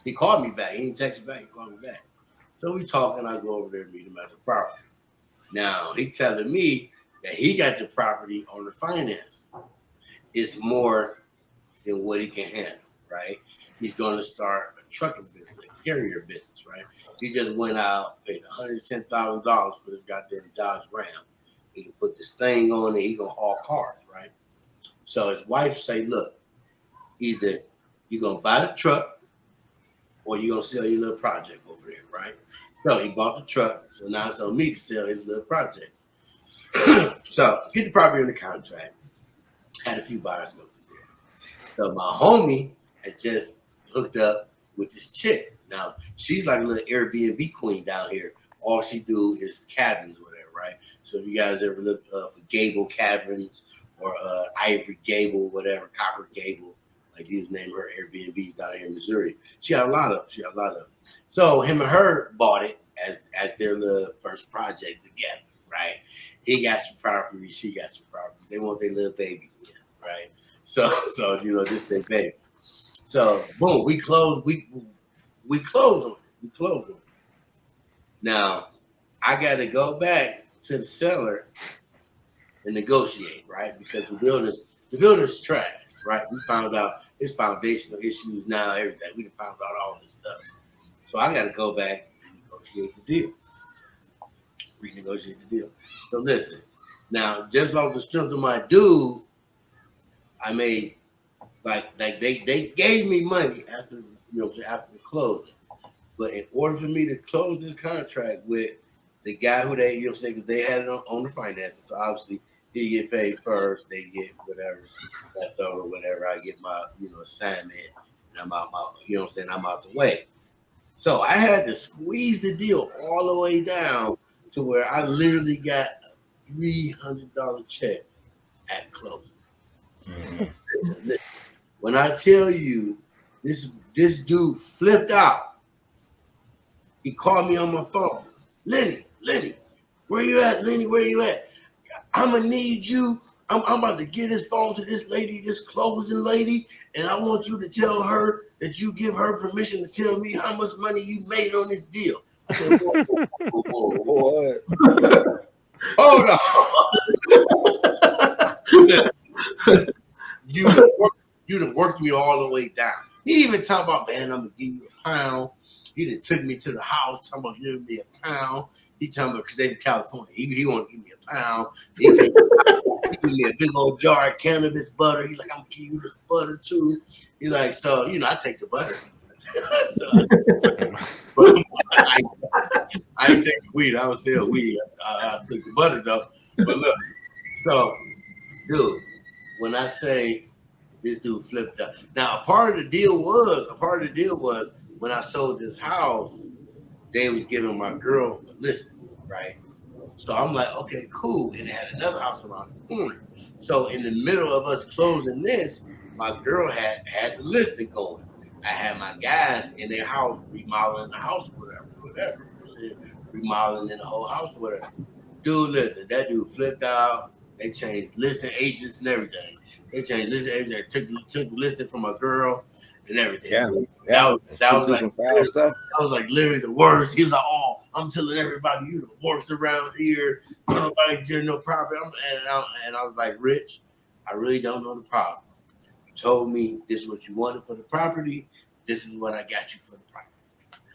He called me back. He didn't text me back. He called me back. So we talking. I go over there and meet him at the property. Now he telling me that he got the property on the finance. It's more than what he can handle, right? He's going to start a trucking business, a carrier business, right? He just went out, paid $110,000 for this goddamn Dodge Ram. He can put this thing on and he gonna haul cars, right? So his wife say, look, either you're gonna buy the truck or you're gonna sell your little project over there, right? So he bought the truck, so now it's on me to sell his little project. So get the property on the contract. Had a few buyers go through there. So my homie had just hooked up with this chick. Now she's like a little Airbnb queen down here. All she do is cabins, whatever, right? So if you guys ever look for gable cabins or ivory gable, whatever, copper gable, like you name her Airbnbs down here in Missouri. She had a lot of them. So him and her bought it as their little first project together, right? He got some property, she got some property. They want their little baby, right? So this their baby. So boom, we close them. Now I got to go back to the seller and negotiate, right? Because the building's trashed, right? We found out his foundational issues now, everything. We found out all this stuff. So I got to go back and renegotiate the deal. So listen, now just off the strength of my dude, I made like they gave me money after the closing. But in order for me to close this contract with the guy who they, because they had it on the finances, so obviously he get paid first, they get whatever left over, whatever. I get my, assignment, and I'm out, I'm out the way. So I had to squeeze the deal all the way down to where I literally got a $300 check at closing. Mm-hmm. When I tell you this dude flipped out, he called me on my phone. Lenny, where you at? Lenny, where you at? I'm gonna need you. I'm about to get his phone to this lady, this closing lady, and I want you to tell her that you give her permission to tell me how much money you made on this deal. I said, whoa. Hold on. You done worked me all the way down. He even talking about, man, I'm gonna give you a pound. He done took me to the house, talking about giving me a pound. He talking about, because they in California, he want to give me a pound. He give me a big old jar of cannabis butter. He's like, I'm going to give you this butter too. He's like, so, I take the butter. But I ain't take the weed. I don't sell weed. I took the butter though. But look, so, dude, when I say this dude flipped up. Now, a part of the deal was when I sold this house, they was giving my girl a listing, right? So I'm like, okay, cool. And they had another house around the corner. So in the middle of us closing this, my girl had the listing going. I had my guys in their house remodeling the house, whatever. Remodeling in the whole house, whatever. Dude, listen, that dude flipped out. They changed listing agents and everything. They changed listing agents. They took the listing from my girl and everything. Yeah. That was like literally the worst. He was like, "Oh, I'm telling everybody you the worst around here. Nobody did no property." And I was like, "Rich, I really don't know the problem. You told me this is what you wanted for the property. This is what I got you for the property.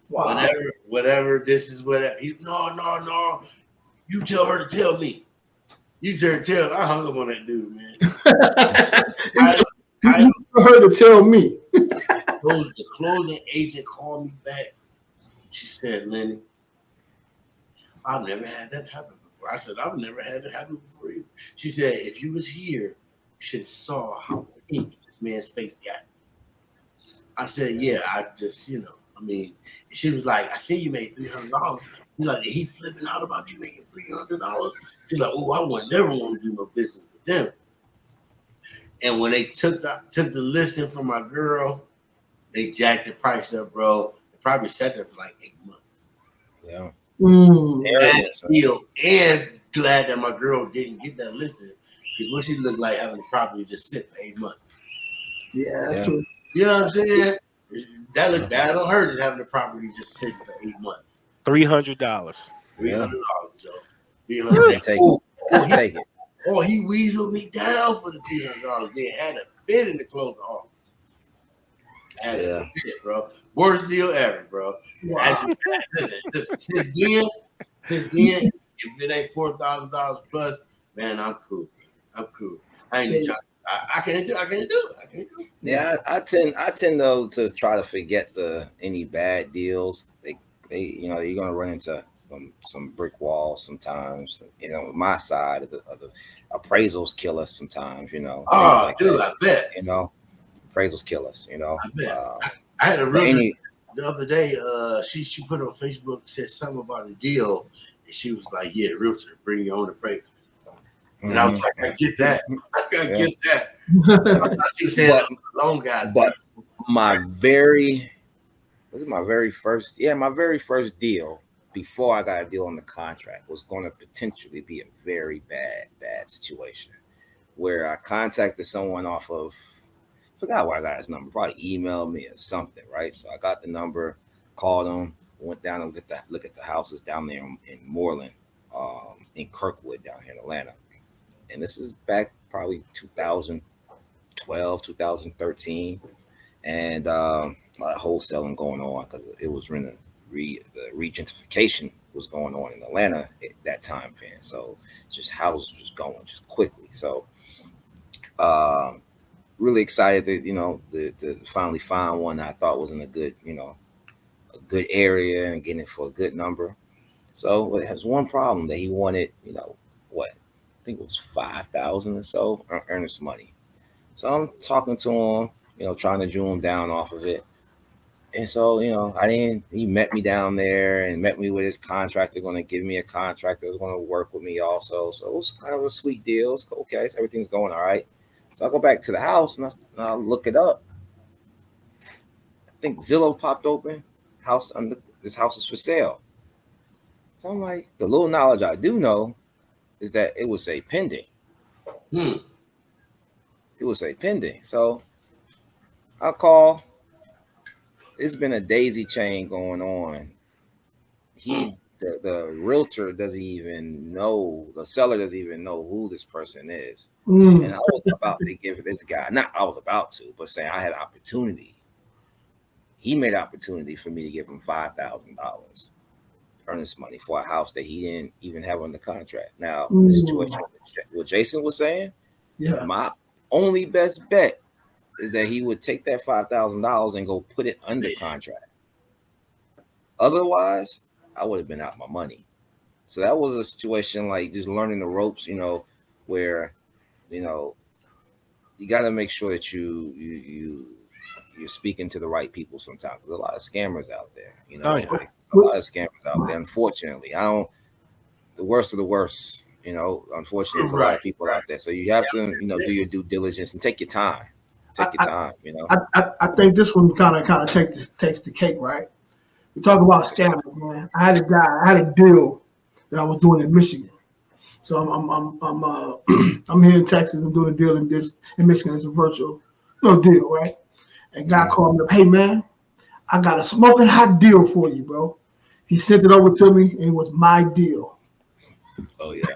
Wow. Whatever. This is whatever." No. You tell her to tell me. You tell. I hung up on that dude, man. I tell her to tell me. The closing agent called me back. She said, "Lenny, I've never had that happen before. I said, I've never had it happen before either. She said, if you was here, you should have saw how pink this man's face got. I said, yeah, I just, I mean, she was like, I see you made $300. He's like, he's flipping out about you making $300. She's like, oh, I would never want to do no business with them. And when they took the listing from my girl, they jacked the price up, bro. They probably sat there for like 8 months. Yeah. Deal, and glad that my girl didn't get that listing because what she looked like having the property just sit for 8 months. Yeah, that's true. You know what I'm saying? That looked bad on her just having the property just sitting for 8 months. $300. $300, Joe. Take it. Oh, he weaseled me down for the $300. They had a bid in the closing offer. Had a bid, bro. Worst deal ever, bro. Wow. Listen, since then, if it ain't $4,000 plus, man, I'm cool. I ain't trying. I can't do it. Yeah, I tend though to try to forget any bad deals. They you're gonna run into some brick walls sometimes. My side of the appraisals kill us sometimes. Oh, like dude, that. I bet. Appraisals kill us. I bet. I had a realtor the other day. She put on Facebook, said something about a deal, and she was like, "Yeah, realtor, bring your own appraisal." And I was like, I get that. Get that. She was saying loan guy. But my very first deal before I got a deal on the contract was going to potentially be a very bad situation where I contacted someone off of, forgot where I got his number, probably emailed me or something, right? So I got the number, called him, went down and look at the houses down there in Moreland, in Kirkwood down here in Atlanta. And this is back probably 2012, 2013. And a lot of wholesaling going on because it was the regentrification was going on in Atlanta at that time frame. So just houses was going just quickly. So really excited that, to finally find one that I thought was in a good area and getting it for a good number. So it has one problem that he wanted, I think it was $5,000 or so earnest money. So I'm talking to him, trying to drew him down off of it. And so, he met me down there and met me with his contractor, going to give me a contractor that was going to work with me also. So it was kind of a sweet deal. It's okay. So everything's going all right. So I go back to the house and I look it up. I think Zillow popped open. This house is for sale. So I'm like, the little knowledge I do know is that it would say pending. It would say pending. So I'll call. It's been a daisy chain going on. The realtor doesn't even know, the seller doesn't even know who this person is. And I was about to give this guy, but saying I had opportunity. He made opportunity for me to give him $5,000 earnest money for a house that he didn't even have on the contract. Now, the situation, what Jason was saying, my only best bet is that he would take that $5,000 and go put it under contract. Otherwise, I would have been out my money. So that was a situation like just learning the ropes, where, you got to make sure that you're speaking to the right people sometimes. There's a lot of scammers out there, a lot of scammers out there. Unfortunately, the worst of the worst, unfortunately, there's a lot of people out there. So you have to, do your due diligence and take your time. I think this one kind of takes the cake, right? We talk about scammers, man. I had a deal that I was doing in Michigan. So I'm here in Texas. I'm doing a deal in Michigan. It's a virtual deal, right? And guy called me up, hey man, I got a smoking hot deal for you, bro. He sent it over to me, and it was my deal. Oh yeah.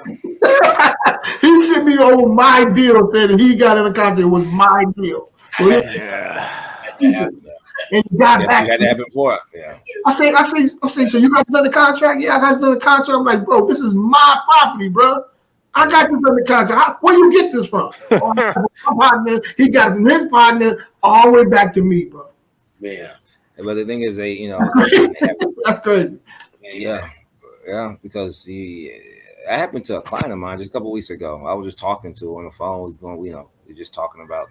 He sent me over my deal, saying that he got in the contract. It was my deal. So and he got back. You had to have it for it. Yeah. I say, so you got this under contract? Yeah, I got this under contract. I'm like, bro, this is my property, bro. I got this under contract. Where you get this from? My partner, he got it from his partner all the way back to me, bro. Yeah. But the thing is, that's crazy. Yeah. Yeah, because I happened to a client of mine just a couple weeks ago. I was just talking to her on the phone. We're just talking about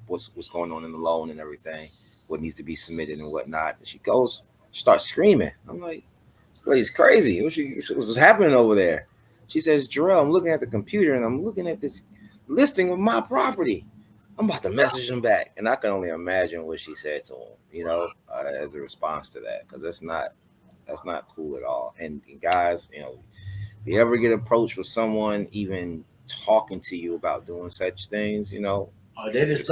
what's going on in the loan and everything, what needs to be submitted and whatnot. And she starts screaming. I'm like, this lady's crazy. What's happening over there? She says, Jerell, I'm looking at the computer and I'm looking at this listing of my property. I'm about to message him back. And I can only imagine what she said to him, as a response to that, because that's not cool at all. And guys, if you ever get approached with someone even talking to you about doing such things, they just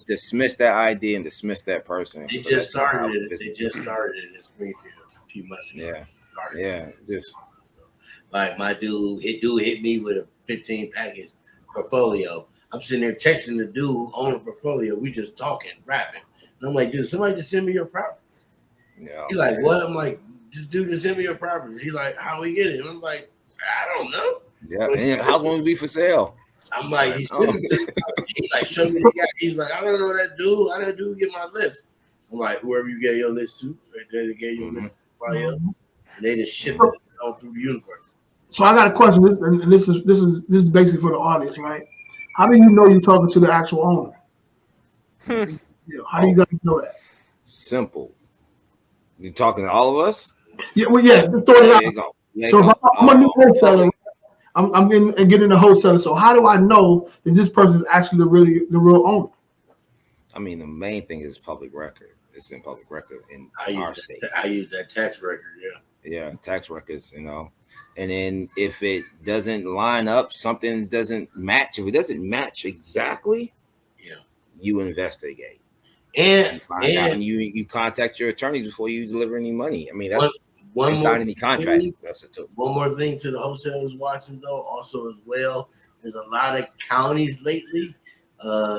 dismiss that idea and dismiss that person. They just started it. They just started it in Springfield a few months ago. Yeah. Just like my dude hit me with a 15 package portfolio. I'm sitting there texting the dude on the portfolio. We just talking, rapping. And I'm like, dude, somebody just send me your property. Yeah. He's like, what? I'm like, this dude just send me your properties. He's like, how we get it? And I'm like, I don't know. Yeah, and the house won't be for sale. I'm like, he's like, show me the guy. He's like, I don't know that dude. How that dude get my list? I'm like, whoever you gave your list to, right there, they gave your list to and they just shipped it all through the universe. So I got a question. This is basically for the audience, right? How do you know you're talking to the actual owner? How do you guys know that? Simple. You talking to all of us? Yeah, well, yeah. Just throw it out. So if I'm a new wholesaler, I'm getting a wholesaler. So how do I know that this person is actually the real owner? I mean, the main thing is public record. It's in public record in our state. I use that tax record. Yeah, tax records. And then if it doesn't line up, something doesn't match. If it doesn't match exactly, you investigate and find out, and you contact your attorneys before you deliver any money. I mean, that's sign any contract. That's it too. One more thing to the wholesalers watching though, also as well, there's a lot of counties lately,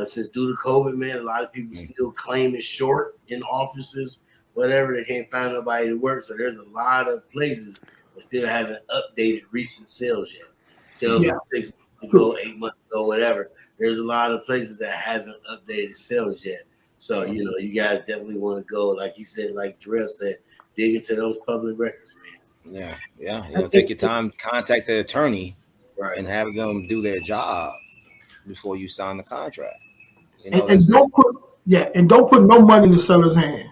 since due to COVID, man, a lot of people still claiming short in offices, whatever. They can't find nobody to work. So there's a lot of places that still haven't updated recent sales yet. Sales 6 months ago, 8 months ago, whatever. There's a lot of places that hasn't updated sales yet. So, you guys definitely want to go, like you said, like Jerell said, dig into those public records, man. Yeah. Take your time, contact the attorney, and have them do their job before you sign the contract. And don't put no money in the seller's hand.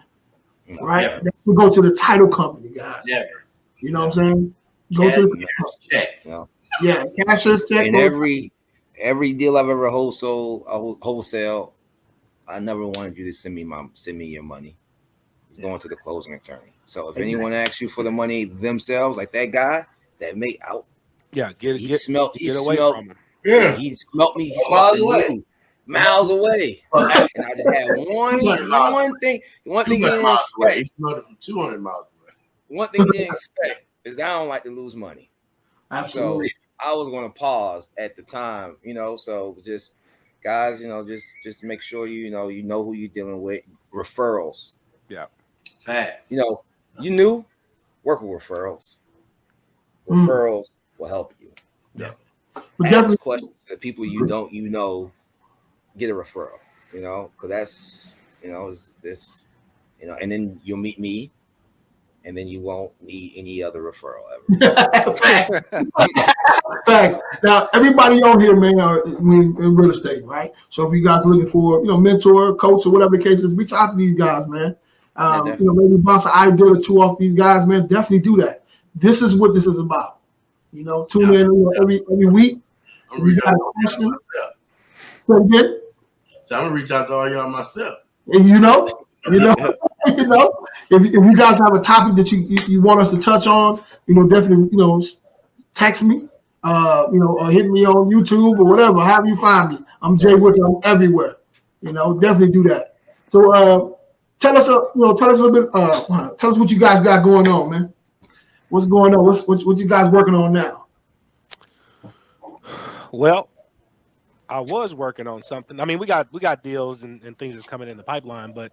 Right? We go to the title company, guys. Never. You know what I'm saying? Go to the check. Yeah, Cashapp check. And every deal I've ever wholesale, I never wanted you to send me your money. It's going to the closing attorney. So if anyone asks you for the money themselves, like that guy that made out, he smelled me. He smelled miles away. And I just had one thing he didn't expect. He smelled it from 200 miles away. One thing he didn't expect is I don't like to lose money. Absolutely. So I was going to pause at the time, so just guys, just make sure you know who you're dealing with. Referrals. Yeah. Facts. You knew, work with referrals. Referrals will help you. Yeah. Ask questions to people get a referral, because that's, is this, and then you'll meet me, and then you won't need any other referral ever. Facts. Now, everybody on here, man, are in real estate, right? So if you guys are looking for, mentor, coach, or whatever the case is, reach out to these guys, man. Maybe bounce an idea or two off these guys, man. Definitely do that. This is what this is about. Tune in every week. You got a question. So again. So I'm gonna reach out to all y'all myself. And if you guys have a topic that you want us to touch on, definitely text me, or hit me on YouTube or whatever. However you find me, I'm Jeamain Wicker. I'm everywhere. Definitely do that. So tell us a little bit. Tell us what you guys got going on, man. What's going on? What you guys working on now? Well, I was working on something. I mean, we got deals and things that's coming in the pipeline, but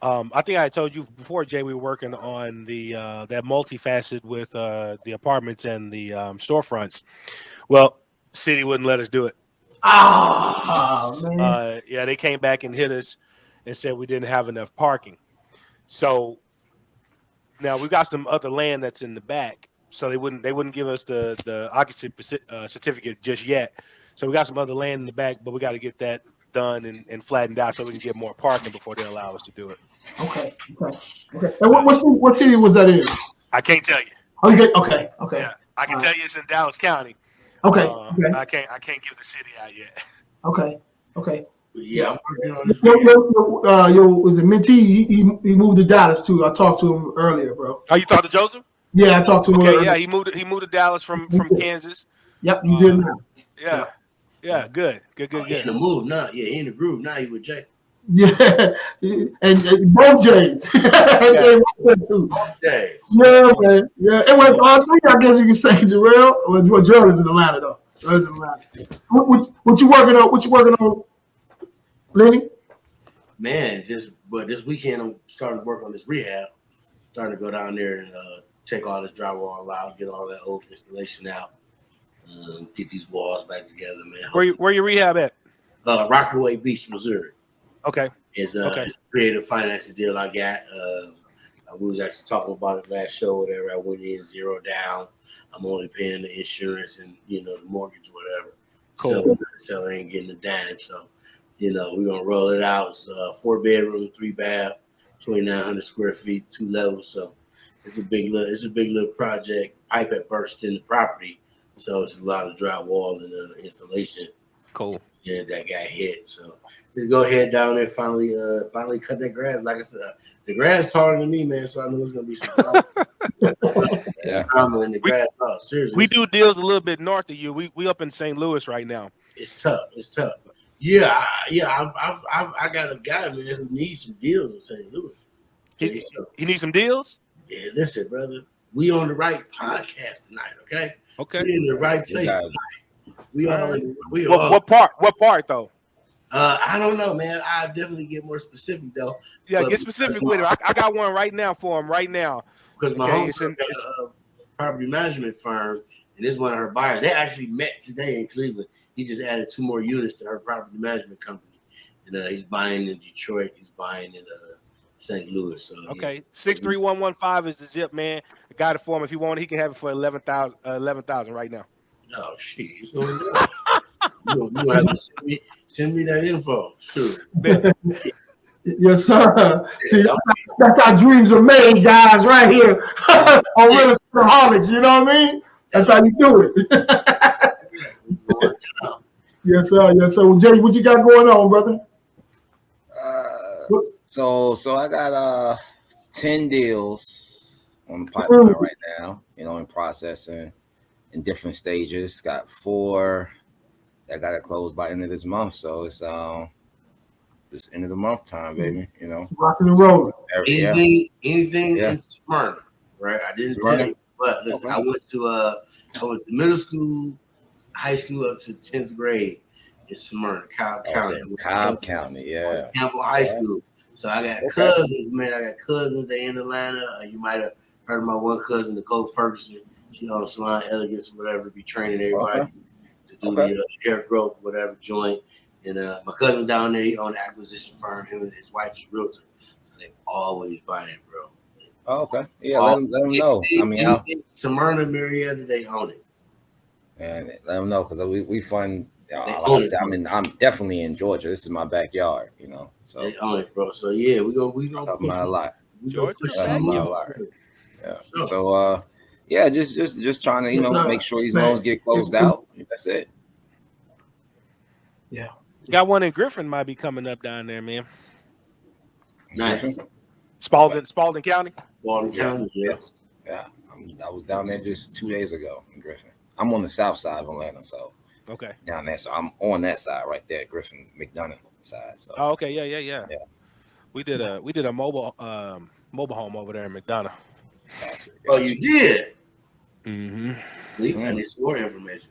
I think I told you before, Jay, we were working on the that multifaceted with the apartments and the storefronts. Well, city wouldn't let us do it. Man. They came back and hit us and said we didn't have enough parking. So now we've got some other land that's in the back so they wouldn't give us the occupancy certificate just yet. So we got some other land in the back, but we got to get that done and flattened out so we can get more parking before they allow us to do it. Okay. And what city was that in? I can't tell you. Okay. Yeah, I can tell you it's in Dallas County. Okay. I can't give the city out yet. Okay. Yeah, I'm working on this. Was it Minty? He moved to Dallas too. I talked to him earlier, bro. Oh, you talked to Joseph? Yeah, I talked to him. Okay, yeah, he moved to Dallas from Kansas. Yep, he's in now. Yeah, good. He in the move now. Yeah, he in the groove now. He with Jay. Yeah, and both Jays. Jays. Yeah, man. Yeah, it was all three. I guess you can say Jerell. Well, Jerell is in Atlanta though. What you working on? What you working on, Lenny? Man, this weekend I'm starting to work on this rehab. Starting to go down there and take all this drywall out, get all that old installation out, get these walls back together, man. Where you rehab at? Rockaway Beach, Missouri. Okay. It's a creative financing deal I got. We was actually talking about it last show, whatever. I went in 0 down. I'm only paying the insurance and the mortgage, whatever. Cool. So I ain't getting a dime. So, we're gonna roll it out. It's 4-bedroom, 3-bath, 2,900 square feet, 2 levels. So it's a big little project. Pipe had burst in the property, so it's a lot of drywall and installation. Cool. Yeah, that got hit. So just go ahead down there. Finally cut that grass. Like I said, the grass taller than me, man. So I knew it was gonna be some drama in the grass. Oh, seriously, we do deals a little bit north of you. We up in St. Louis right now. It's tough. Yeah. I got a guy, man, who needs some deals in St. Louis. He needs some deals. Yeah, listen, brother. We on the right podcast tonight, okay? Okay. We in the right place tonight. What part though? I don't know, man. I definitely get more specific though. Yeah, get specific with it. I got one right now for him right now. Because my home got a property management firm, and this is one of her buyers. They actually met today in Cleveland. He just added 2 more units to her property management company, and he's buying in Detroit. He's buying in St. Louis. So, okay, 63115 is the zip, man. I got it for him. If you want it, he can have it for 11,000 right now. Oh shit! You have to send me that info. Sure. Yes, sir. See, that's how dreams are made, guys. Right here on Real Estate Holics. You know what I mean? That's how you do it. Yes, sir. Well, Jay, what you got going on, brother? So I got 10 deals on the pipeline right now. In processing. In different stages. Got 4 that got to close by end of this month. So it's this end of the month time, baby. Rocking and rolling. Anything in Smyrna, right? I didn't tell you, but listen, okay. I went to middle school, high school up to 10th grade in Smyrna, Cobb County. Yeah. Campbell High School. So I got cousins, man. I got cousins. They in Atlanta. You might have heard of my one cousin, Nicole Ferguson. She on Salon Elegance, whatever, be training everybody to do the hair growth, whatever joint. And my cousin down there, he owned an acquisition firm. Him and his wife's a realtor. So they always buying, bro. Oh, okay. Yeah, let them know. Smyrna, Marietta, they own it. And let them know because we fund. I'm definitely in Georgia. This is my backyard, So they own it, bro. So yeah, we gonna push a lot. Georgia, yeah. Sure. So just trying to make sure these loans get closed out. That's it. Yeah. Got one in Griffin might be coming up down there, man. Nice. Spalding County. Spalding County, yeah. I was down there just 2 days ago in Griffin. I'm on the south side of Atlanta, so down there. So I'm on that side right there, Griffin McDonough side. So okay, yeah. We did a mobile home over there in McDonough. Oh, you did? Mm-hmm. I need some more information.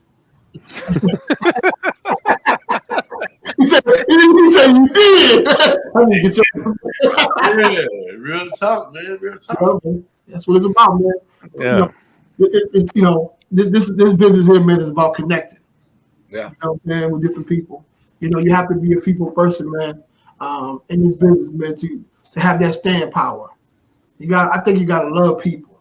He said you did. I need to get yeah, real talk, man. Real talk. Okay. That's what it's about, man. Yeah. This business here, man, is about connecting. Yeah. Man, with different people. You have to be a people person, man. In this business, man, to have that stand power. I think you gotta love people.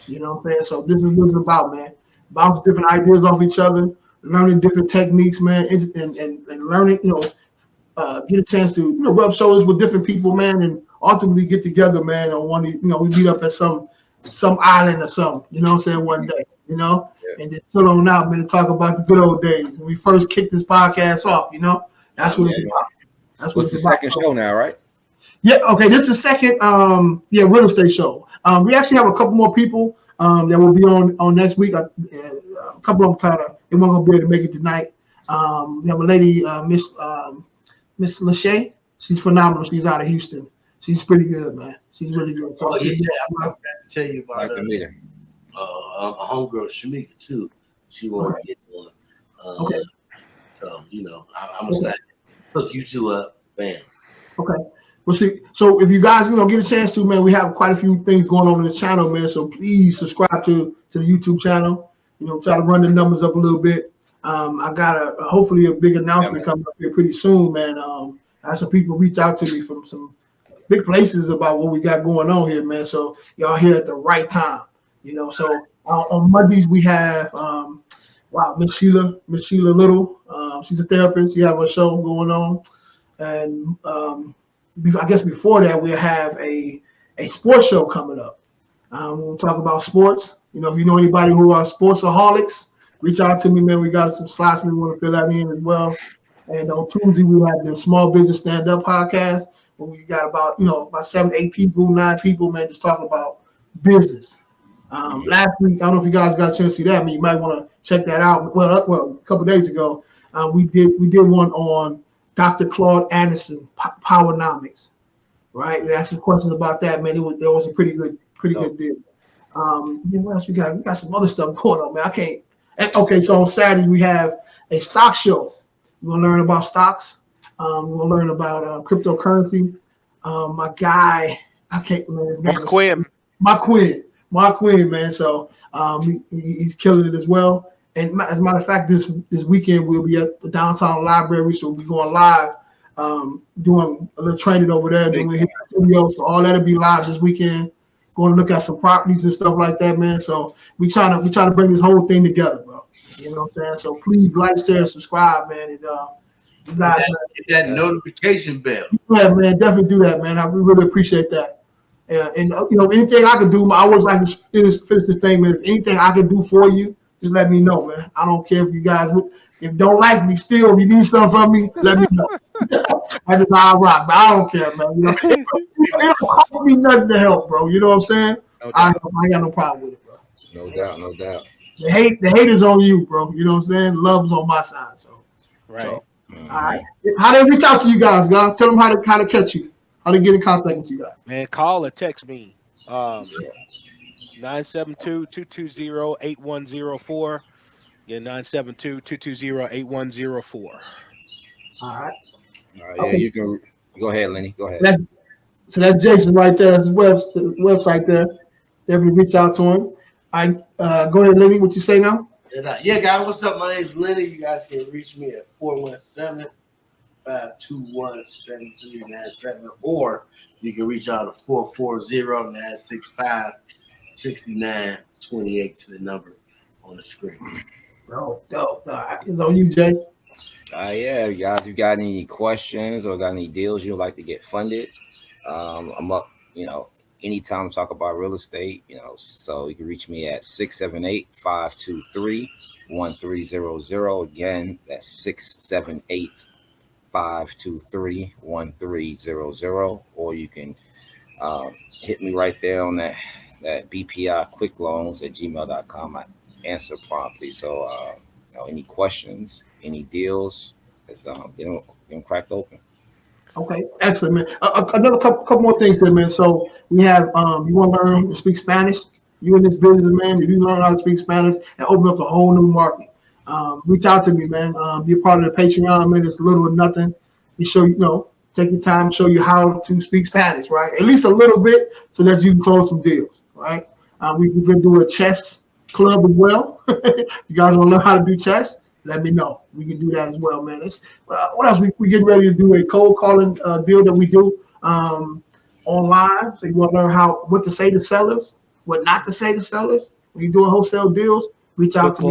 You know what I'm saying? So this is what it's about, man. Bounce different ideas off each other, learning different techniques, man, and learning, get a chance to, rub shoulders with different people, man, and ultimately get together, man, on one, we meet up at some island or something, you know what I'm saying, one day, and then chill on out, man, and talk about the good old days when we first kicked this podcast off, That's what it's about. That's what's the second show now, right? Yeah, okay, this is the second, real estate show. We actually have a couple more people that will be on next week. A couple of them they weren't gonna be able to make it tonight. We have a lady, Miss Lachey. She's phenomenal. She's out of Houston. She's pretty good, man. She's really good. So I'm going to tell you about a homegirl, Shamika, too. She wanted to get one. Okay. So, I'm going to hook you two up. Bam. Okay. Well, see, so if you guys, get a chance to, man, we have quite a few things going on in this channel, man. So please subscribe to the YouTube channel. Try to run the numbers up a little bit. I got hopefully a big announcement coming up here pretty soon, man. I had some people reach out to me from some big places about what we got going on here, man. So y'all here at the right time, So on Mondays we have Miss Sheila Little. She's a therapist. She have a show going on, and I guess before that we'll have a sports show coming up. We'll talk about sports. If you know anybody who are sportsaholics, reach out to me, man. We got some slots we want to fill that in as well. And on Tuesday, we have the Small Business Stand-Up podcast, where we got about 7, 8 people, 9 people, man, just talking about business. Last week, I don't know if you guys got a chance to see that. You might want to check that out. Well, a couple of days ago, we did one on Dr. Claude Anderson, Powernomics, right? We asked some questions about that, man. There was a pretty good deal. What else we got? We got some other stuff going on, man. I can't. Okay, so on Saturday we have a stock show. We're gonna learn about stocks. We're gonna learn about cryptocurrency. My guy, I can't remember his name. Marquin, man. So he's killing it as well. And as a matter of fact, this weekend we'll be at the downtown library, so we'll be going live, doing a little training over there, doing his studio. So all that'll be live this weekend. Going to look at some properties and stuff like that, man. So we trying to bring this whole thing together, bro. You know what I'm saying? So please like, share, subscribe, man. And you guys hit that notification bell. Yeah, man, definitely do that, man. I really appreciate that. And anything I can do, I always like to finish this thing, man. If anything I can do for you, just let me know, man. I don't care if you guys if don't like me still, if you need something from me, let me know. That's just how I rock, but I don't care, man. It don't cost me nothing to help, bro. You know what I'm saying? I got no problem with it, bro. No doubt. The hate is on you, bro. You know what I'm saying? Love's on my side. So right. All right. How they reach out to you guys? Tell them how to catch you. How to get in contact with you guys. Man, call or text me. 972-220-8104. Yeah, 972-220-8104. All right. Yeah, you can go ahead, Lenny. Go ahead. So that's Jason right there. That's his website there. Definitely reach out to him. Go ahead, Lenny. What you say now? Yeah, guys. What's up? My name is Lenny. You guys can reach me at 417-521-7397, or you can reach out to 440-965-6928 to the number on the screen. Bro, it's on you, Jay. Yeah, guys, if you got any questions or got any deals you'd like to get funded, I'm up, anytime to talk about real estate, so you can reach me at 678-523-1300. Again, that's 678-523-1300, or you can hit me right there on that bpiquickloans@gmail.com. I answer promptly. So any questions, any deals, let's get them cracked open. Okay, excellent, man. Another couple more things here, man. So we have you want to learn to speak Spanish? You in this business, man? If you learn how to speak Spanish and open up a whole new market, reach out to me, man. Be a part of the Patreon, man. It's little or nothing. We show take your time, show you how to speak Spanish, right? At least a little bit, so that you can close some deals, right? We're gonna do a chess club as well. You guys want to learn how to do chess? Let me know. We can do that as well, man. What else? We getting ready to do a cold calling deal that we do online. So you want to learn what to say to sellers what not to say to sellers. When you're doing wholesale deals, reach out to me.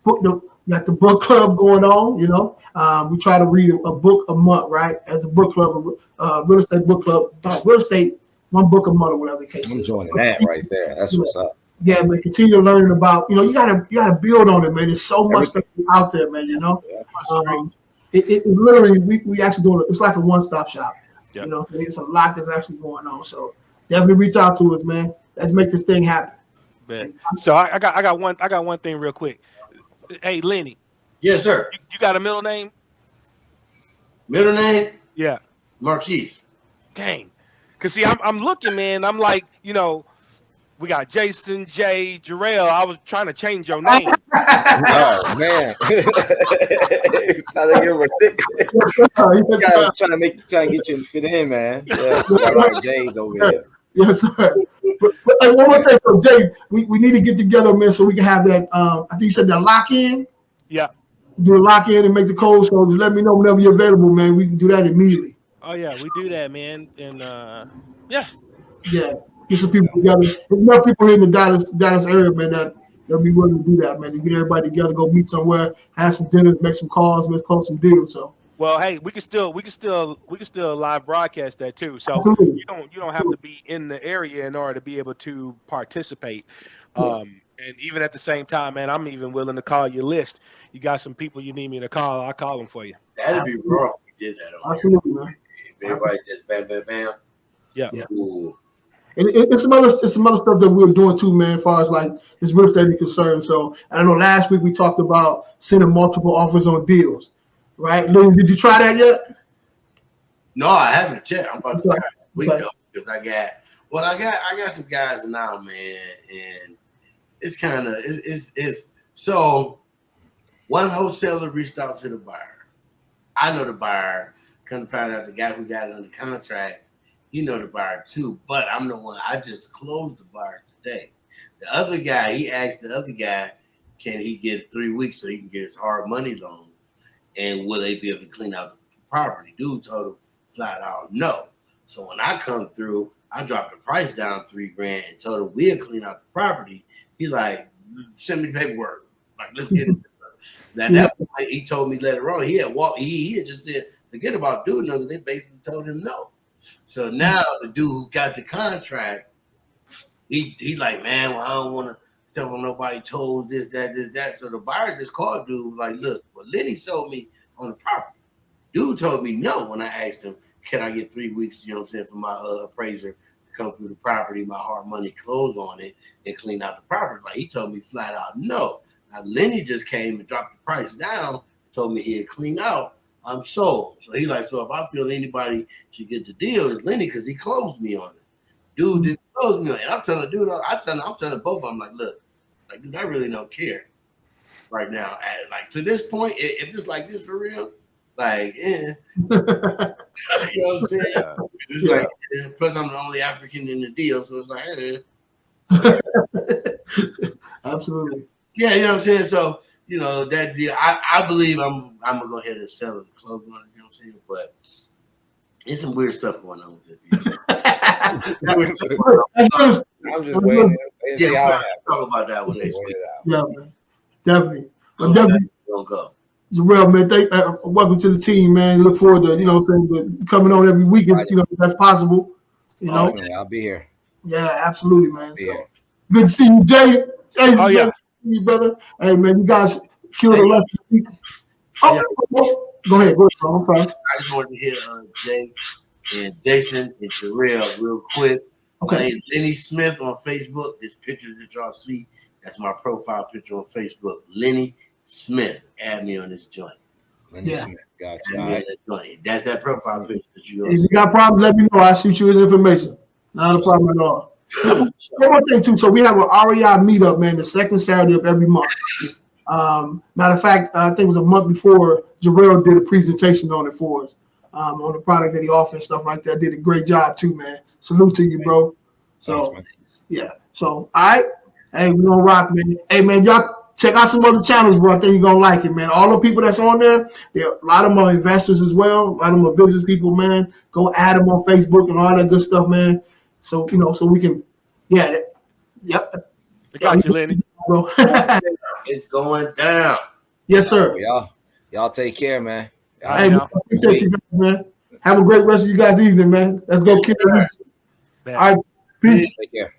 You got the book club going on, you know. We try to read a book a month, right? As a book club, real estate book club, real estate, one book a month or whatever the case is. I'm joining that right there. That's what's up. Yeah, man. Continue learning about, you know, you gotta build on it, man. There's so much stuff out there, man. You know, it literally we actually doing it's like a one-stop shop. Yep. You know, it's a lot that's actually going on. So definitely reach out to us, man. Let's make this thing happen. Man. So I got one thing real quick. Hey, Lenny. Yes, sir. You got a middle name? Middle name? Yeah. Marquise. Dang. Cause see, I'm looking, man. I'm like, you know, we got Jason, Jay, Jerell. I was trying to change your name. Oh man. Sounding ridiculous. Trying to get you to fit in, man. Yeah, got like Jay's over here. Yes, sir. But one more thing, so Jay, we need to get together, man, so we can have that. I think you said that lock in. Yeah. Do a lock in and make the code. So just let me know whenever you're available, man. We can do that immediately. Oh yeah, we do that, man. And yeah. Get some people together. There's enough people here in the Dallas area, man, they'll be willing to do that, man. To get everybody together, go meet somewhere, have some dinner, make some calls, let's close some deals. So. Well, hey, we can still live broadcast that too. So absolutely. you don't have to be in the area in order to be able to participate. And even at the same time, man, I'm even willing to call your list. You got some people you need me to call, I'll call them for you. That'd be raw if we did that. Absolutely, man. If everybody just bam, bam, bam. Yeah. Ooh. And it's some other stuff that we're doing too, man, as far as like this real estate is concerned. So I don't know, last week we talked about sending multiple offers on deals, right? Lenny, did you try that yet? No, I haven't yet. I'm about to try it a week ago because I got some guys now, man, and it's kind of it's so one wholesaler reached out to the buyer. I know the buyer, couldn't find out the guy who got it under contract. You know the buyer too, but I'm the one. I just closed the buyer today. The other guy, he asked the other guy, can he get 3 weeks so he can get his hard money loan, and will they be able to clean out the property? Dude told him flat out no. So when I come through, I dropped the price down $3,000 and told him we'll clean out the property. He like, send me paperwork. Like, let's get it. At that point, he told me later on, he had just said, forget about doing nothing. They basically told him no. So now the dude who got the contract, he like, man, well, I don't want to step on nobody's toes, this, that. So the buyer just called dude, like, look, well, Lenny sold me on the property. Dude told me no when I asked him, can I get 3 weeks, you know what I'm saying, for my appraiser to come through the property, my hard money close on it, and clean out the property. Like, he told me flat out no. Now, Lenny just came and dropped the price down, told me he'd clean out. I'm sold. So he like, so if I feel anybody should get the deal, it's Lenny because he closed me on it. Dude didn't close me on it. And I'm telling dude, I'm telling both of them, like, look, like, dude, I really don't care right now. Like, to this point, if it's like this for real, like, you know what I'm saying? It's like, plus I'm the only African in the deal, so it's like, Absolutely. Yeah, you know what I'm saying? So, you know, that deal, I believe I'm gonna go ahead and sell it, close on it, you know what I'm saying? But there's some weird stuff going on with it. I'm just waiting and see how it talk about that when they speak. Yeah, man. Definitely. But definitely don't go. Jerell, man, welcome to the team, man. Look forward to, you know, coming on every weekend, you know, if that's possible. You know, definitely, I'll be here. Yeah, absolutely, man. So, good to see you, Jay. Oh, yeah. You, brother. Hey, man, you guys killed a lot. Go ahead, bro. I'm fine. I just wanted to hear Jay and Jason and Jerell real quick. Okay. My name is Lenny Smith on Facebook. This picture that y'all see, that's my profile picture on Facebook. Lenny Smith. Add me on this joint. Lenny Smith. Gotcha. Right. That's that profile picture that you If you got problems, let me know. I'll shoot you his information. Not a problem at all. One more thing too. So we have an REI meetup, man, the second Saturday of every month. Matter of fact, I think it was a month before Jerell did a presentation on it for us, on the product that he offers and stuff like that. Did a great job too, man. Salute to you, bro. So yeah. So all right. Hey, we gonna rock, man. Hey, man, y'all check out some other channels, bro. I think you're gonna like it, man. All the people that's on there, a lot of them are investors as well. A lot of them are business people, man. Go add them on Facebook and all that good stuff, man. So, you know, so we can, Yep. I got you, Lenny. It's going down. Yes, sir. Y'all take care, man. Hey, man, appreciate you guys, man. Have a great rest of you guys' evening, man. Let's go kill it. All right. Peace. Take care.